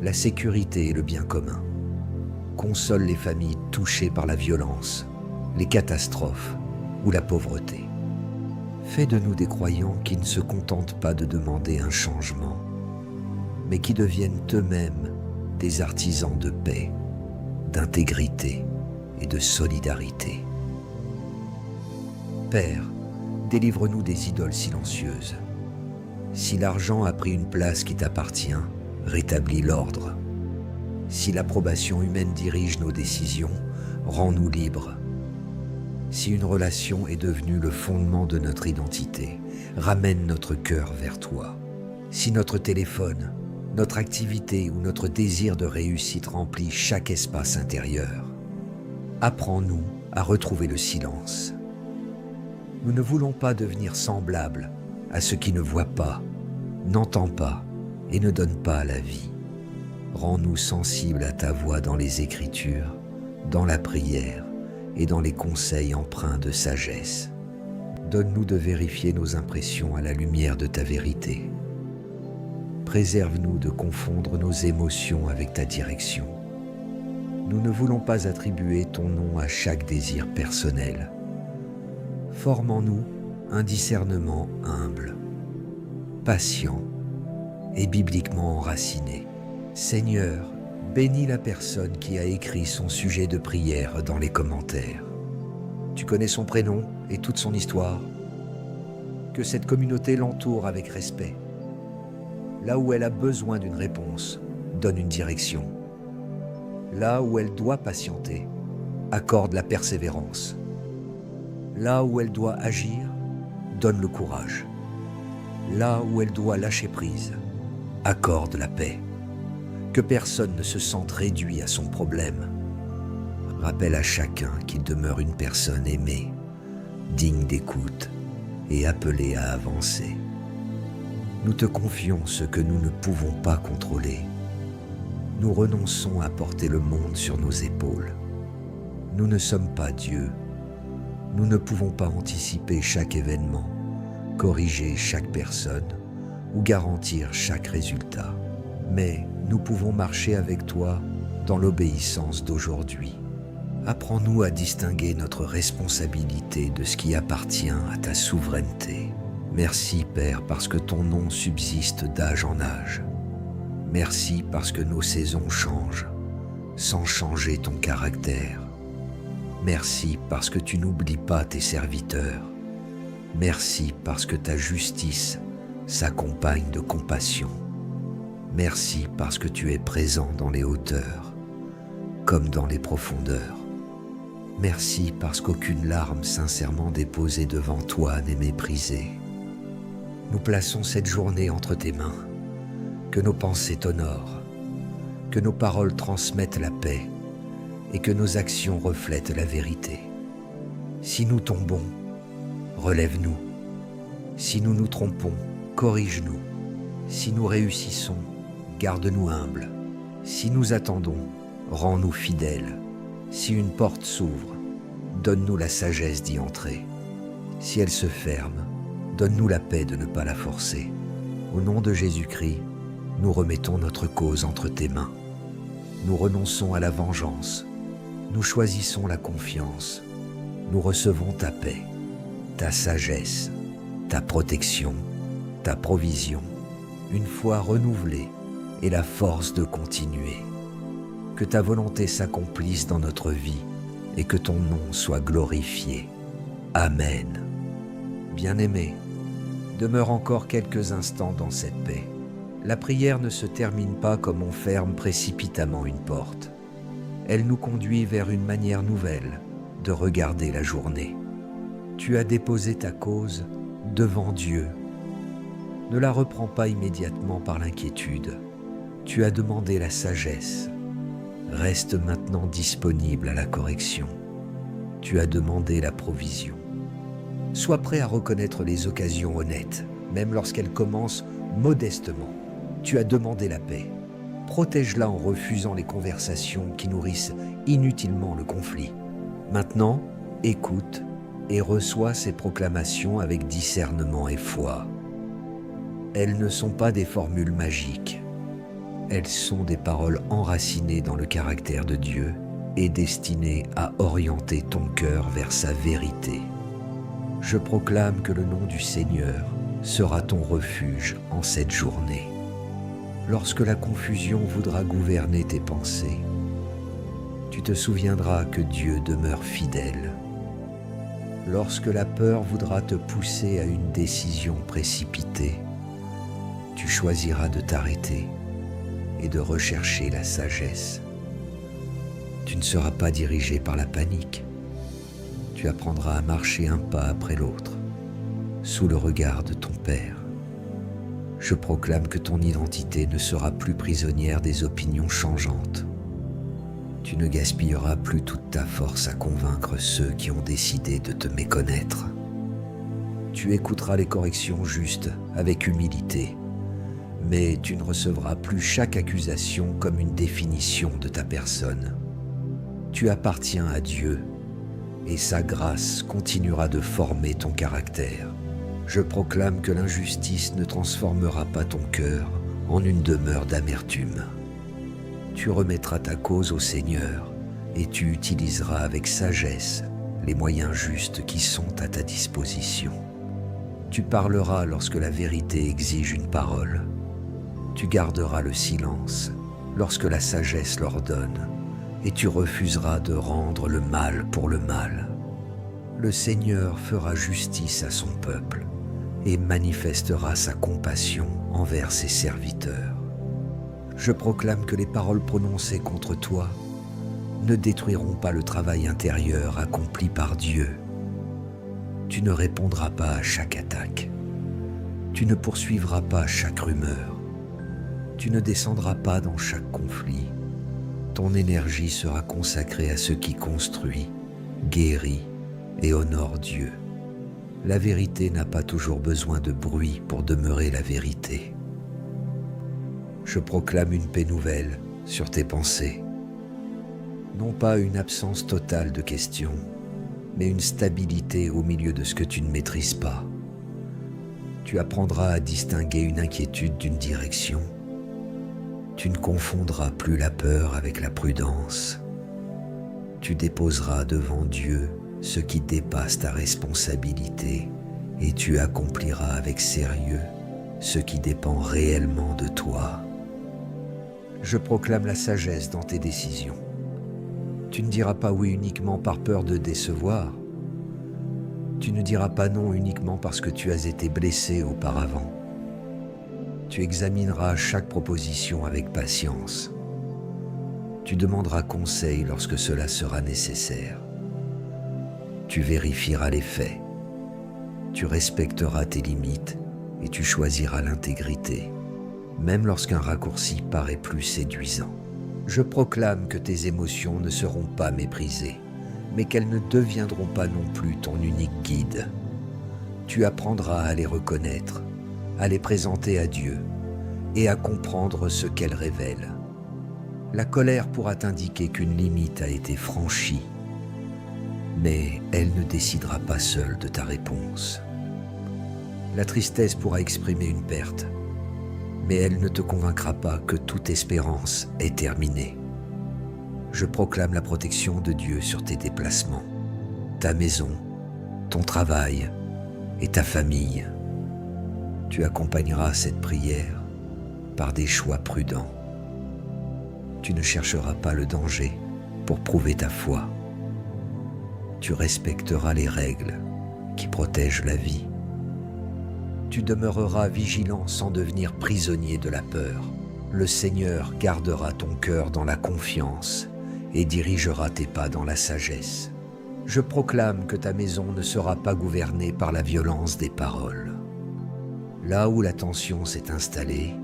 la sécurité et le bien commun. Console les familles touchées par la violence, les catastrophes ou la pauvreté. Fais de nous des croyants qui ne se contentent pas de demander un changement, mais qui deviennent eux-mêmes des artisans de paix, d'intégrité et de solidarité. Père, délivre-nous des idoles silencieuses. Si l'argent a pris une place qui t'appartient, rétablis l'ordre. Si l'approbation humaine dirige nos décisions, rends-nous libres. Si une relation est devenue le fondement de notre identité, ramène notre cœur vers toi. Si notre téléphone, notre activité ou notre désir de réussite remplit chaque espace intérieur, apprends-nous à retrouver le silence. Nous ne voulons pas devenir semblables à ce qui ne voit pas, n'entend pas et ne donne pas la vie. Rends-nous sensibles à ta voix dans les Écritures, dans la prière et dans les conseils empreints de sagesse. Donne-nous de vérifier nos impressions à la lumière de ta vérité. Préserve-nous de confondre nos émotions avec ta direction. Nous ne voulons pas attribuer ton nom à chaque désir personnel. Forme en nous un discernement humble, patient et bibliquement enraciné. Seigneur, bénis la personne qui a écrit son sujet de prière dans les commentaires. Tu connais son prénom et toute son histoire. Que cette communauté l'entoure avec respect. Là où elle a besoin d'une réponse, donne une direction. Là où elle doit patienter, accorde la persévérance. Là où elle doit agir, donne le courage. Là où elle doit lâcher prise, accorde la paix. Que personne ne se sente réduit à son problème. Rappelle à chacun qu'il demeure une personne aimée, digne d'écoute et appelée à avancer. Nous te confions ce que nous ne pouvons pas contrôler. Nous renonçons à porter le monde sur nos épaules. Nous ne sommes pas Dieu. Nous ne pouvons pas anticiper chaque événement, corriger chaque personne ou garantir chaque résultat. Mais nous pouvons marcher avec toi dans l'obéissance d'aujourd'hui. Apprends-nous à distinguer notre responsabilité de ce qui appartient à ta souveraineté. Merci, Père, parce que ton nom subsiste d'âge en âge. Merci parce que nos saisons changent, sans changer ton caractère. Merci parce que tu n'oublies pas tes serviteurs. Merci parce que ta justice s'accompagne de compassion. Merci parce que tu es présent dans les hauteurs, comme dans les profondeurs. Merci parce qu'aucune larme sincèrement déposée devant toi n'est méprisée. Nous plaçons cette journée entre tes mains. Que nos pensées t'honorent, que nos paroles transmettent la paix et que nos actions reflètent la vérité. Si nous tombons, relève-nous. Si nous nous trompons, corrige-nous. Si nous réussissons, garde-nous humbles. Si nous attendons, rends-nous fidèles. Si une porte s'ouvre, donne-nous la sagesse d'y entrer. Si elle se ferme, donne-nous la paix de ne pas la forcer. Au nom de Jésus-Christ, nous remettons notre cause entre tes mains. Nous renonçons à la vengeance. Nous choisissons la confiance. Nous recevons ta paix, ta sagesse, ta protection, ta provision, une foi renouvelée et la force de continuer. Que ta volonté s'accomplisse dans notre vie et que ton nom soit glorifié. Amen. Bien-aimé, demeure encore quelques instants dans cette paix. La prière ne se termine pas comme on ferme précipitamment une porte. Elle nous conduit vers une manière nouvelle de regarder la journée. Tu as déposé ta cause devant Dieu. Ne la reprends pas immédiatement par l'inquiétude. Tu as demandé la sagesse. Reste maintenant disponible à la correction. Tu as demandé la provision. Sois prêt à reconnaître les occasions honnêtes, même lorsqu'elles commencent modestement. Tu as demandé la paix. Protège-la en refusant les conversations qui nourrissent inutilement le conflit. Maintenant, écoute et reçois ces proclamations avec discernement et foi. Elles ne sont pas des formules magiques. Elles sont des paroles enracinées dans le caractère de Dieu et destinées à orienter ton cœur vers sa vérité. Je proclame que le nom du Seigneur sera ton refuge en cette journée. Lorsque la confusion voudra gouverner tes pensées, tu te souviendras que Dieu demeure fidèle. Lorsque la peur voudra te pousser à une décision précipitée, tu choisiras de t'arrêter et de rechercher la sagesse. Tu ne seras pas dirigé par la panique. Tu apprendras à marcher un pas après l'autre, sous le regard de ton Père. Je proclame que ton identité ne sera plus prisonnière des opinions changeantes. Tu ne gaspilleras plus toute ta force à convaincre ceux qui ont décidé de te méconnaître. Tu écouteras les corrections justes avec humilité, mais tu ne recevras plus chaque accusation comme une définition de ta personne. Tu appartiens à Dieu et sa grâce continuera de former ton caractère. Je proclame que l'injustice ne transformera pas ton cœur en une demeure d'amertume. Tu remettras ta cause au Seigneur et tu utiliseras avec sagesse les moyens justes qui sont à ta disposition. Tu parleras lorsque la vérité exige une parole. Tu garderas le silence lorsque la sagesse l'ordonne et tu refuseras de rendre le mal pour le mal. Le Seigneur fera justice à son peuple et manifestera sa compassion envers ses serviteurs. Je proclame que les paroles prononcées contre toi ne détruiront pas le travail intérieur accompli par Dieu. Tu ne répondras pas à chaque attaque. Tu ne poursuivras pas chaque rumeur. Tu ne descendras pas dans chaque conflit. Ton énergie sera consacrée à ce qui construit, guérit et honore Dieu. La vérité n'a pas toujours besoin de bruit pour demeurer la vérité. Je proclame une paix nouvelle sur tes pensées. Non pas une absence totale de questions, mais une stabilité au milieu de ce que tu ne maîtrises pas. Tu apprendras à distinguer une inquiétude d'une direction. Tu ne confondras plus la peur avec la prudence. Tu déposeras devant Dieu ce qui dépasse ta responsabilité et tu accompliras avec sérieux ce qui dépend réellement de toi. Je proclame la sagesse dans tes décisions. Tu ne diras pas oui uniquement par peur de décevoir. Tu ne diras pas non uniquement parce que tu as été blessé auparavant. Tu examineras chaque proposition avec patience. Tu demanderas conseil lorsque cela sera nécessaire. Tu vérifieras les faits. Tu respecteras tes limites et tu choisiras l'intégrité, même lorsqu'un raccourci paraît plus séduisant. Je proclame que tes émotions ne seront pas méprisées, mais qu'elles ne deviendront pas non plus ton unique guide. Tu apprendras à les reconnaître, à les présenter à Dieu et à comprendre ce qu'elles révèlent. La colère pourra t'indiquer qu'une limite a été franchie, mais elle ne décidera pas seule de ta réponse. La tristesse pourra exprimer une perte, mais elle ne te convaincra pas que toute espérance est terminée. Je proclame la protection de Dieu sur tes déplacements, ta maison, ton travail et ta famille. Tu accompagneras cette prière par des choix prudents. Tu ne chercheras pas le danger pour prouver ta foi. Tu respecteras les règles qui protègent la vie. Tu demeureras vigilant sans devenir prisonnier de la peur. Le Seigneur gardera ton cœur dans la confiance et dirigera tes pas dans la sagesse. Je proclame que ta maison ne sera pas gouvernée par la violence des paroles. Là où la tension s'est installée,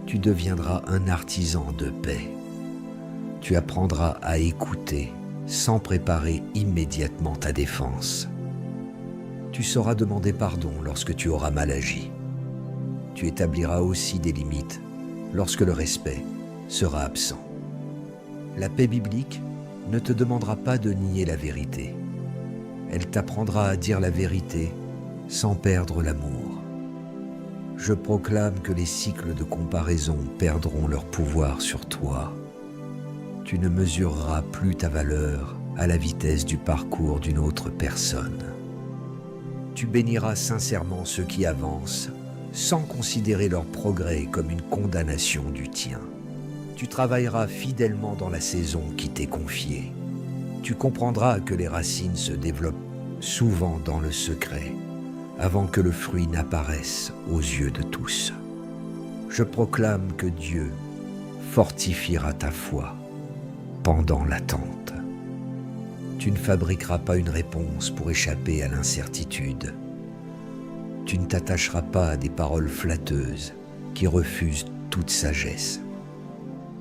tu deviendras un artisan de paix. Tu apprendras à écouter sans préparer immédiatement ta défense. Tu sauras demander pardon lorsque tu auras mal agi. Tu établiras aussi des limites lorsque le respect sera absent. La paix biblique ne te demandera pas de nier la vérité. Elle t'apprendra à dire la vérité sans perdre l'amour. Je proclame que les cycles de comparaison perdront leur pouvoir sur toi. Tu ne mesureras plus ta valeur à la vitesse du parcours d'une autre personne. Tu béniras sincèrement ceux qui avancent, sans considérer leur progrès comme une condamnation du tien. Tu travailleras fidèlement dans la saison qui t'est confiée. Tu comprendras que les racines se développent souvent dans le secret, avant que le fruit n'apparaisse aux yeux de tous. Je proclame que Dieu fortifiera ta foi pendant l'attente. Tu ne fabriqueras pas une réponse pour échapper à l'incertitude. Tu ne t'attacheras pas à des paroles flatteuses qui refusent toute sagesse.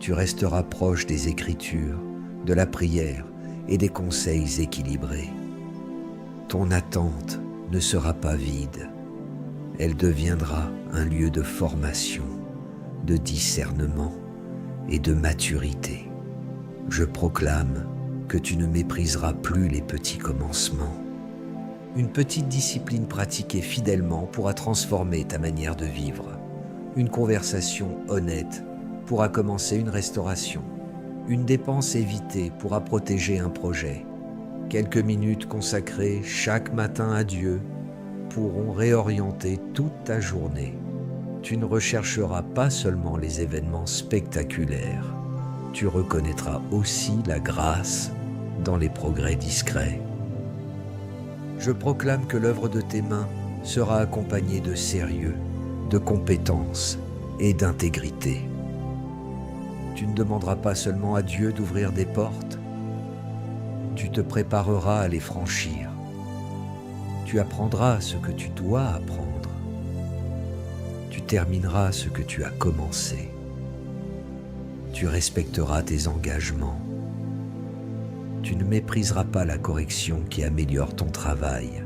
Tu resteras proche des Écritures, de la prière et des conseils équilibrés. Ton attente ne sera pas vide. Elle deviendra un lieu de formation, de discernement et de maturité. Je proclame que tu ne mépriseras plus les petits commencements. Une petite discipline pratiquée fidèlement pourra transformer ta manière de vivre. Une conversation honnête pourra commencer une restauration. Une dépense évitée pourra protéger un projet. Quelques minutes consacrées chaque matin à Dieu pourront réorienter toute ta journée. Tu ne rechercheras pas seulement les événements spectaculaires, tu reconnaîtras aussi la grâce dans les progrès discrets. Je proclame que l'œuvre de tes mains sera accompagnée de sérieux, de compétence et d'intégrité. Tu ne demanderas pas seulement à Dieu d'ouvrir des portes, tu te prépareras à les franchir. Tu apprendras ce que tu dois apprendre. Tu termineras ce que tu as commencé. Tu respecteras tes engagements. Tu ne mépriseras pas la correction qui améliore ton travail.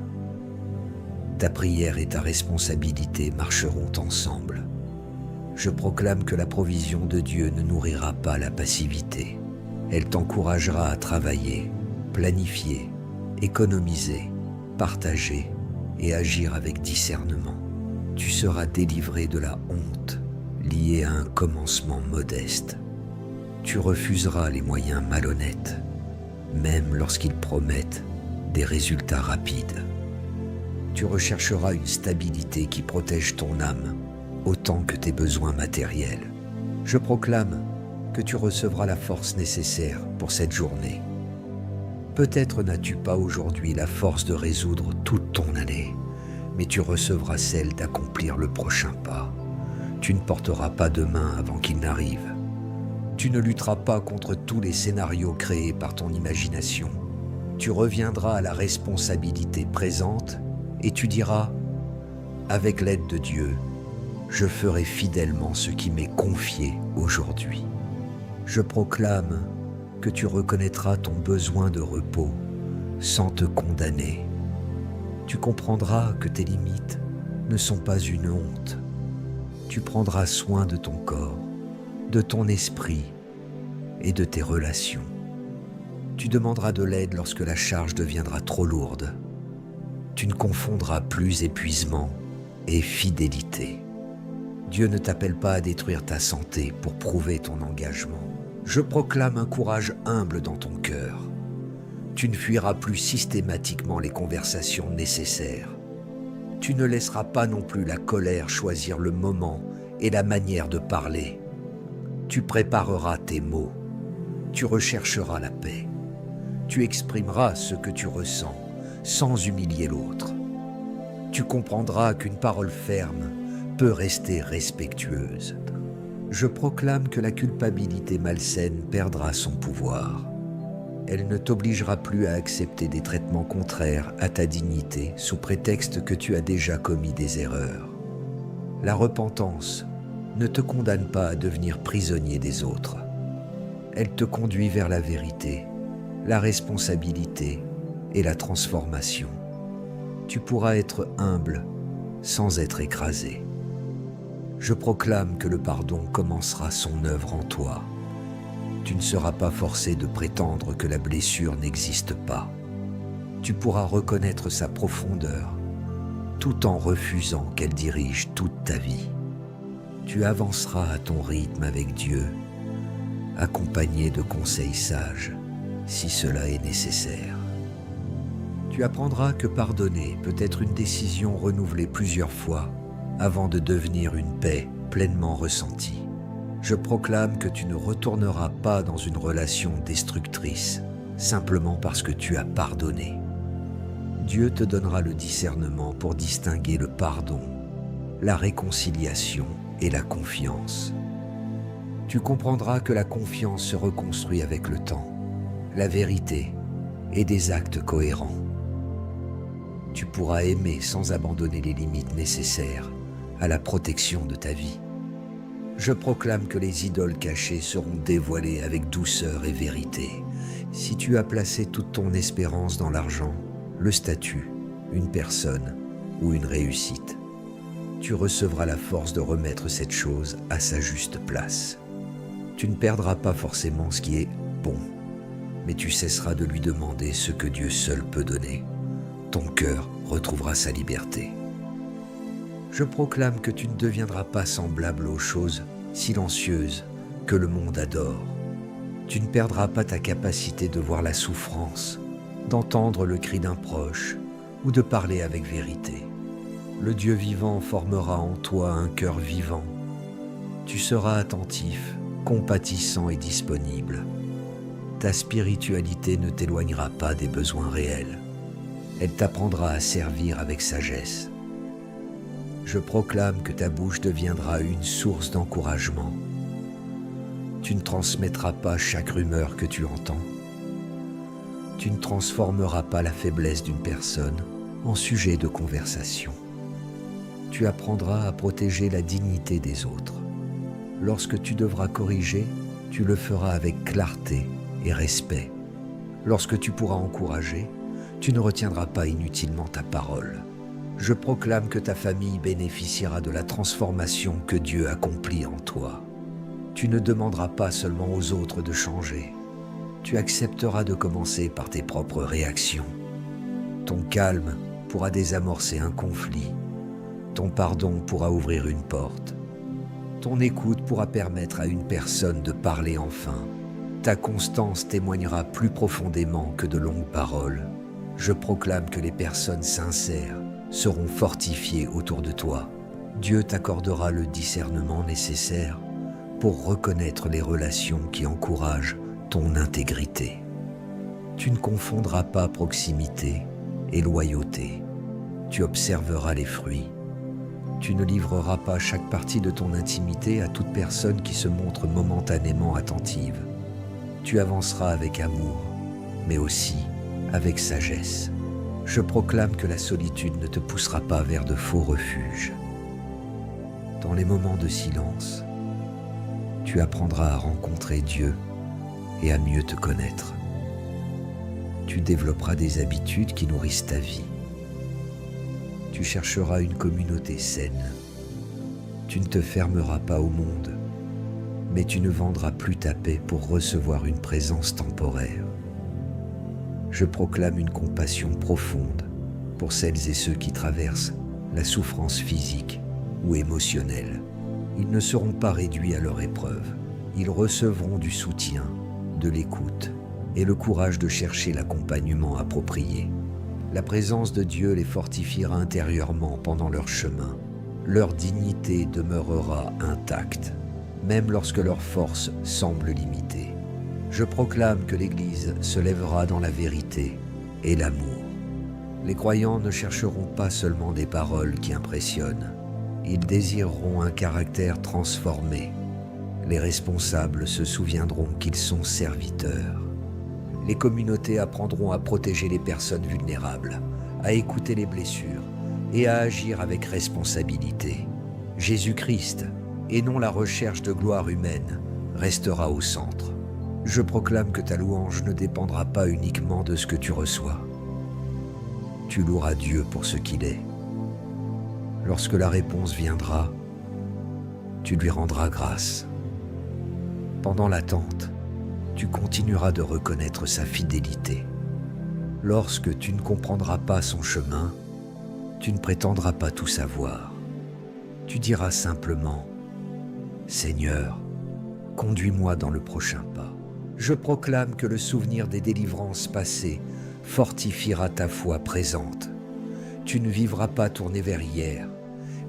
Ta prière et ta responsabilité marcheront ensemble. Je proclame que la provision de Dieu ne nourrira pas la passivité. Elle t'encouragera à travailler, planifier, économiser, partager et agir avec discernement. Tu seras délivré de la honte liée à un commencement modeste. Tu refuseras les moyens malhonnêtes, même lorsqu'ils promettent des résultats rapides. Tu rechercheras une stabilité qui protège ton âme autant que tes besoins matériels. Je proclame que tu recevras la force nécessaire pour cette journée. Peut-être n'as-tu pas aujourd'hui la force de résoudre toute ton année, mais tu recevras celle d'accomplir le prochain pas. Tu ne porteras pas de main avant qu'il n'arrive. Tu ne lutteras pas contre tous les scénarios créés par ton imagination. Tu reviendras à la responsabilité présente et tu diras « Avec l'aide de Dieu, je ferai fidèlement ce qui m'est confié aujourd'hui. » Je proclame que tu reconnaîtras ton besoin de repos sans te condamner. Tu comprendras que tes limites ne sont pas une honte. Tu prendras soin de ton corps, de ton esprit et de tes relations. Tu demanderas de l'aide lorsque la charge deviendra trop lourde. Tu ne confondras plus épuisement et fidélité. Dieu ne t'appelle pas à détruire ta santé pour prouver ton engagement. Je proclame un courage humble dans ton cœur. Tu ne fuiras plus systématiquement les conversations nécessaires. Tu ne laisseras pas non plus la colère choisir le moment et la manière de parler. Tu prépareras tes mots. Tu rechercheras la paix. Tu exprimeras ce que tu ressens sans humilier l'autre. Tu comprendras qu'une parole ferme peut rester respectueuse. Je proclame que la culpabilité malsaine perdra son pouvoir. Elle ne t'obligera plus à accepter des traitements contraires à ta dignité sous prétexte que tu as déjà commis des erreurs. La repentance ne te condamne pas à devenir prisonnier des autres. Elle te conduit vers la vérité, la responsabilité et la transformation. Tu pourras être humble sans être écrasé. Je proclame que le pardon commencera son œuvre en toi. Tu ne seras pas forcé de prétendre que la blessure n'existe pas. Tu pourras reconnaître sa profondeur, tout en refusant qu'elle dirige toute ta vie. Tu avanceras à ton rythme avec Dieu, accompagné de conseils sages, si cela est nécessaire. Tu apprendras que pardonner peut être une décision renouvelée plusieurs fois avant de devenir une paix pleinement ressentie. Je proclame que tu ne retourneras pas dans une relation destructrice simplement parce que tu as pardonné. Dieu te donnera le discernement pour distinguer le pardon, la réconciliation et la confiance. Tu comprendras que la confiance se reconstruit avec le temps. La vérité et des actes cohérents. Tu pourras aimer sans abandonner les limites nécessaires à la protection de ta vie. Je proclame que les idoles cachées seront dévoilées avec douceur et vérité. Si tu as placé toute ton espérance dans l'argent, le statut, une personne ou une réussite, tu recevras la force de remettre cette chose à sa juste place. Tu ne perdras pas forcément ce qui est bon, mais tu cesseras de lui demander ce que Dieu seul peut donner. Ton cœur retrouvera sa liberté. Je proclame que tu ne deviendras pas semblable aux choses silencieuses que le monde adore. Tu ne perdras pas ta capacité de voir la souffrance, d'entendre le cri d'un proche ou de parler avec vérité. Le Dieu vivant formera en toi un cœur vivant. Tu seras attentif, compatissant et disponible. Ta spiritualité ne t'éloignera pas des besoins réels. Elle t'apprendra à servir avec sagesse. Je proclame que ta bouche deviendra une source d'encouragement. Tu ne transmettras pas chaque rumeur que tu entends. Tu ne transformeras pas la faiblesse d'une personne en sujet de conversation. Tu apprendras à protéger la dignité des autres. Lorsque tu devras corriger, tu le feras avec clarté et respect. Lorsque tu pourras encourager, tu ne retiendras pas inutilement ta parole. Je proclame que ta famille bénéficiera de la transformation que Dieu accomplit en toi. Tu ne demanderas pas seulement aux autres de changer. Tu accepteras de commencer par tes propres réactions. Ton calme pourra désamorcer un conflit. Ton pardon pourra ouvrir une porte. Ton écoute pourra permettre à une personne de parler enfin. Ta constance témoignera plus profondément que de longues paroles. Je proclame que les personnes sincères seront fortifiées autour de toi. Dieu t'accordera le discernement nécessaire pour reconnaître les relations qui encouragent ton intégrité. Tu ne confondras pas proximité et loyauté. Tu observeras les fruits. Tu ne livreras pas chaque partie de ton intimité à toute personne qui se montre momentanément attentive. Tu avanceras avec amour, mais aussi avec sagesse. Je proclame que la solitude ne te poussera pas vers de faux refuges. Dans les moments de silence, tu apprendras à rencontrer Dieu et à mieux te connaître. Tu développeras des habitudes qui nourrissent ta vie. Tu chercheras une communauté saine. Tu ne te fermeras pas au monde, mais tu ne vendras plus ta paix pour recevoir une présence temporaire. Je proclame une compassion profonde pour celles et ceux qui traversent la souffrance physique ou émotionnelle. Ils ne seront pas réduits à leur épreuve. Ils recevront du soutien, de l'écoute et le courage de chercher l'accompagnement approprié. La présence de Dieu les fortifiera intérieurement pendant leur chemin. Leur dignité demeurera intacte, même lorsque leur force semble limitée. Je proclame que l'Église se lèvera dans la vérité et l'amour. Les croyants ne chercheront pas seulement des paroles qui impressionnent. Ils désireront un caractère transformé. Les responsables se souviendront qu'ils sont serviteurs. Les communautés apprendront à protéger les personnes vulnérables, à écouter les blessures et à agir avec responsabilité. Jésus-Christ, et non la recherche de gloire humaine, restera au centre. Je proclame que ta louange ne dépendra pas uniquement de ce que tu reçois. Tu loueras Dieu pour ce qu'il est. Lorsque la réponse viendra, tu lui rendras grâce. Pendant l'attente, tu continueras de reconnaître sa fidélité. Lorsque tu ne comprendras pas son chemin, tu ne prétendras pas tout savoir. Tu diras simplement « Seigneur, conduis-moi dans le prochain pas ». Je proclame que le souvenir des délivrances passées fortifiera ta foi présente. Tu ne vivras pas tourné vers hier,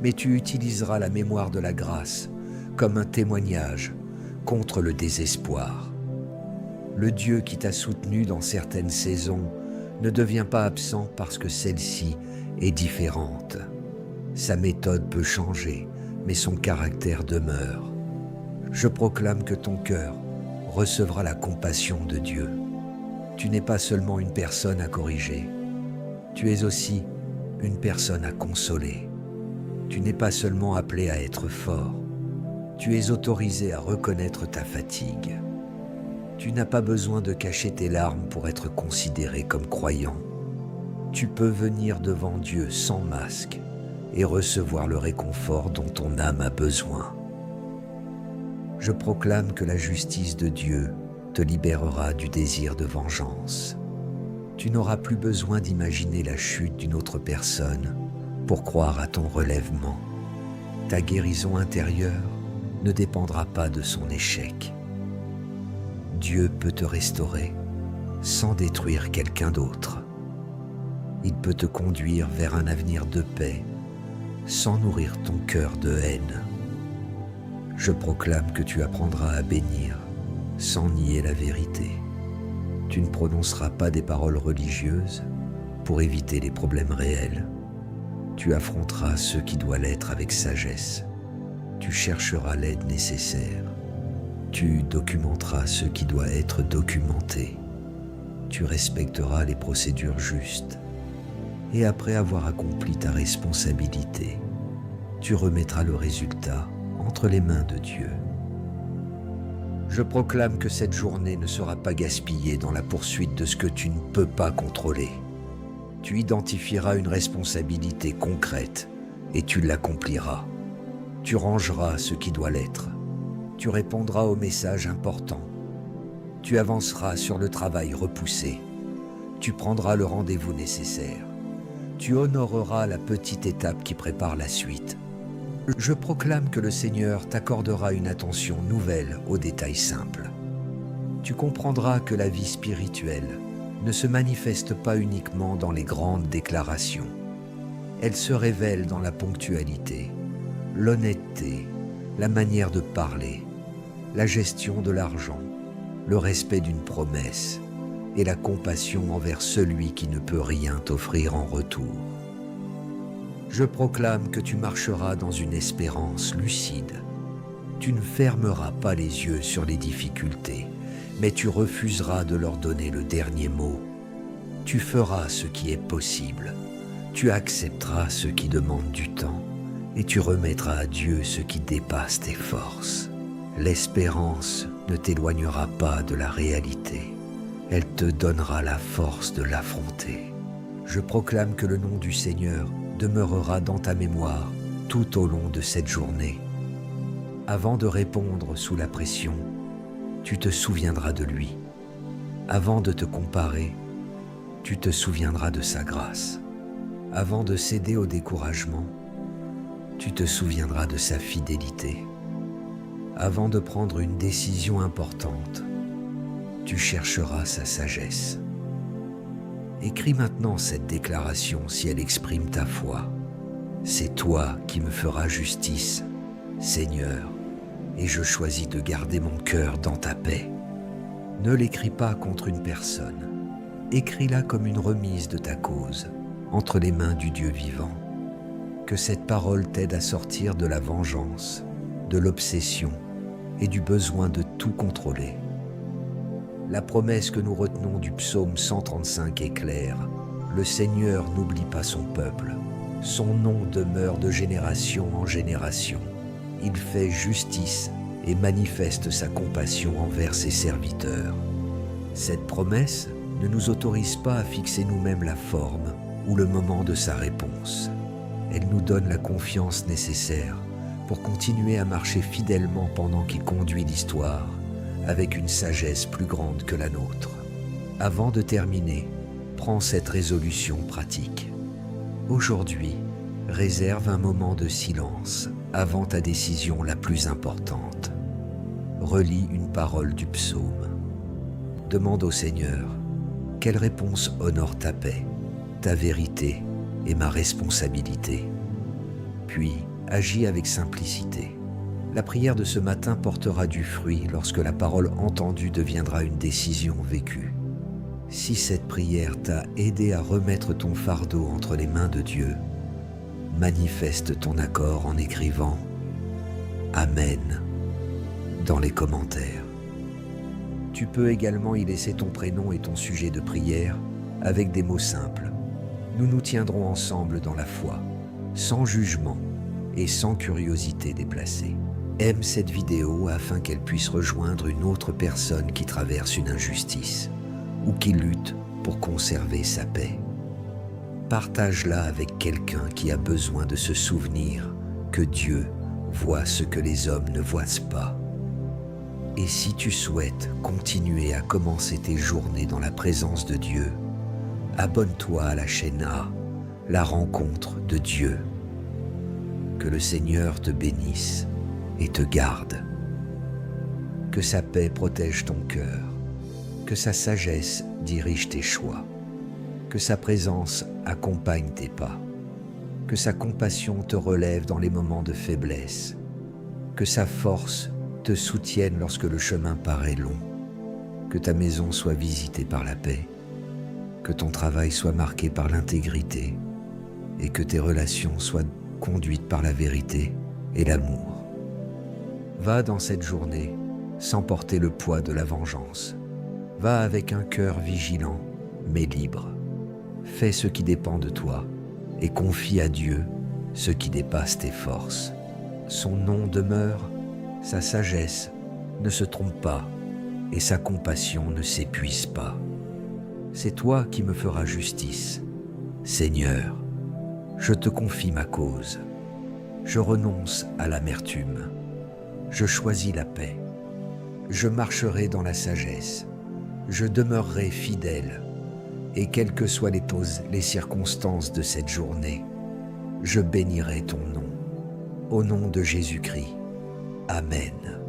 mais tu utiliseras la mémoire de la grâce comme un témoignage contre le désespoir. Le Dieu qui t'a soutenu dans certaines saisons ne devient pas absent parce que celle-ci est différente. Sa méthode peut changer, mais son caractère demeure. Je proclame que ton cœur recevra la compassion de Dieu. Tu n'es pas seulement une personne à corriger, tu es aussi une personne à consoler. Tu n'es pas seulement appelé à être fort, tu es autorisé à reconnaître ta fatigue. Tu n'as pas besoin de cacher tes larmes pour être considéré comme croyant. Tu peux venir devant Dieu sans masque et recevoir le réconfort dont ton âme a besoin. Je proclame que la justice de Dieu te libérera du désir de vengeance. Tu n'auras plus besoin d'imaginer la chute d'une autre personne pour croire à ton relèvement. Ta guérison intérieure ne dépendra pas de son échec. Dieu peut te restaurer sans détruire quelqu'un d'autre. Il peut te conduire vers un avenir de paix sans nourrir ton cœur de haine. Je proclame que tu apprendras à bénir sans nier la vérité. Tu ne prononceras pas des paroles religieuses pour éviter les problèmes réels. Tu affronteras ce qui doit l'être avec sagesse. Tu chercheras l'aide nécessaire. Tu documenteras ce qui doit être documenté. Tu respecteras les procédures justes. Et après avoir accompli ta responsabilité, tu remettras le résultat entre les mains de Dieu. Je proclame que cette journée ne sera pas gaspillée dans la poursuite de ce que tu ne peux pas contrôler. Tu identifieras une responsabilité concrète et tu l'accompliras. Tu rangeras ce qui doit l'être. Tu répondras aux messages importants. Tu avanceras sur le travail repoussé. Tu prendras le rendez-vous nécessaire. Tu honoreras la petite étape qui prépare la suite. Je proclame que le Seigneur t'accordera une attention nouvelle aux détails simples. Tu comprendras que la vie spirituelle ne se manifeste pas uniquement dans les grandes déclarations. Elle se révèle dans la ponctualité, l'honnêteté, la manière de parler, la gestion de l'argent, le respect d'une promesse et la compassion envers celui qui ne peut rien t'offrir en retour. Je proclame que tu marcheras dans une espérance lucide. Tu ne fermeras pas les yeux sur les difficultés, mais tu refuseras de leur donner le dernier mot. Tu feras ce qui est possible. Tu accepteras ce qui demande du temps et tu remettras à Dieu ce qui dépasse tes forces. L'espérance ne t'éloignera pas de la réalité. Elle te donnera la force de l'affronter. Je proclame que le nom du Seigneur demeurera dans ta mémoire tout au long de cette journée. Avant de répondre sous la pression, tu te souviendras de lui. Avant de te comparer, tu te souviendras de sa grâce. Avant de céder au découragement, tu te souviendras de sa fidélité. Avant de prendre une décision importante, tu chercheras sa sagesse. Écris maintenant cette déclaration si elle exprime ta foi. C'est toi qui me feras justice, Seigneur, et je choisis de garder mon cœur dans ta paix. Ne l'écris pas contre une personne. Écris-la comme une remise de ta cause, entre les mains du Dieu vivant. Que cette parole t'aide à sortir de la vengeance, de l'obsession et du besoin de tout contrôler. La promesse que nous retenons du psaume 135 est claire. Le Seigneur n'oublie pas son peuple. Son nom demeure de génération en génération. Il fait justice et manifeste sa compassion envers ses serviteurs. Cette promesse ne nous autorise pas à fixer nous-mêmes la forme ou le moment de sa réponse. Elle nous donne la confiance nécessaire pour continuer à marcher fidèlement pendant qu'il conduit l'histoire, avec une sagesse plus grande que la nôtre. Avant de terminer, prends cette résolution pratique. Aujourd'hui, réserve un moment de silence avant ta décision la plus importante. Relis une parole du psaume. Demande au Seigneur, quelle réponse honore ta paix, ta vérité et ma responsabilité? Puis, agis avec simplicité. La prière de ce matin portera du fruit lorsque la parole entendue deviendra une décision vécue. Si cette prière t'a aidé à remettre ton fardeau entre les mains de Dieu, manifeste ton accord en écrivant « Amen » dans les commentaires. Tu peux également y laisser ton prénom et ton sujet de prière avec des mots simples. Nous nous tiendrons ensemble dans la foi, sans jugement et sans curiosité déplacée. Aime cette vidéo afin qu'elle puisse rejoindre une autre personne qui traverse une injustice ou qui lutte pour conserver sa paix. Partage-la avec quelqu'un qui a besoin de se souvenir que Dieu voit ce que les hommes ne voient pas. Et si tu souhaites continuer à commencer tes journées dans la présence de Dieu, abonne-toi à la chaîne A, la rencontre de Dieu. Que le Seigneur te bénisse et te garde. Que sa paix protège ton cœur, que sa sagesse dirige tes choix, que sa présence accompagne tes pas, que sa compassion te relève dans les moments de faiblesse, que sa force te soutienne lorsque le chemin paraît long, que ta maison soit visitée par la paix, que ton travail soit marqué par l'intégrité et que tes relations soient conduites par la vérité et l'amour. Va dans cette journée sans porter le poids de la vengeance. Va avec un cœur vigilant, mais libre. Fais ce qui dépend de toi et confie à Dieu ce qui dépasse tes forces. Son nom demeure, sa sagesse ne se trompe pas et sa compassion ne s'épuise pas. C'est toi qui me feras justice. Seigneur, je te confie ma cause. Je renonce à l'amertume. Je choisis la paix. Je marcherai dans la sagesse. Je demeurerai fidèle. Et quelles que soient les circonstances de cette journée, je bénirai ton nom. Au nom de Jésus-Christ. Amen.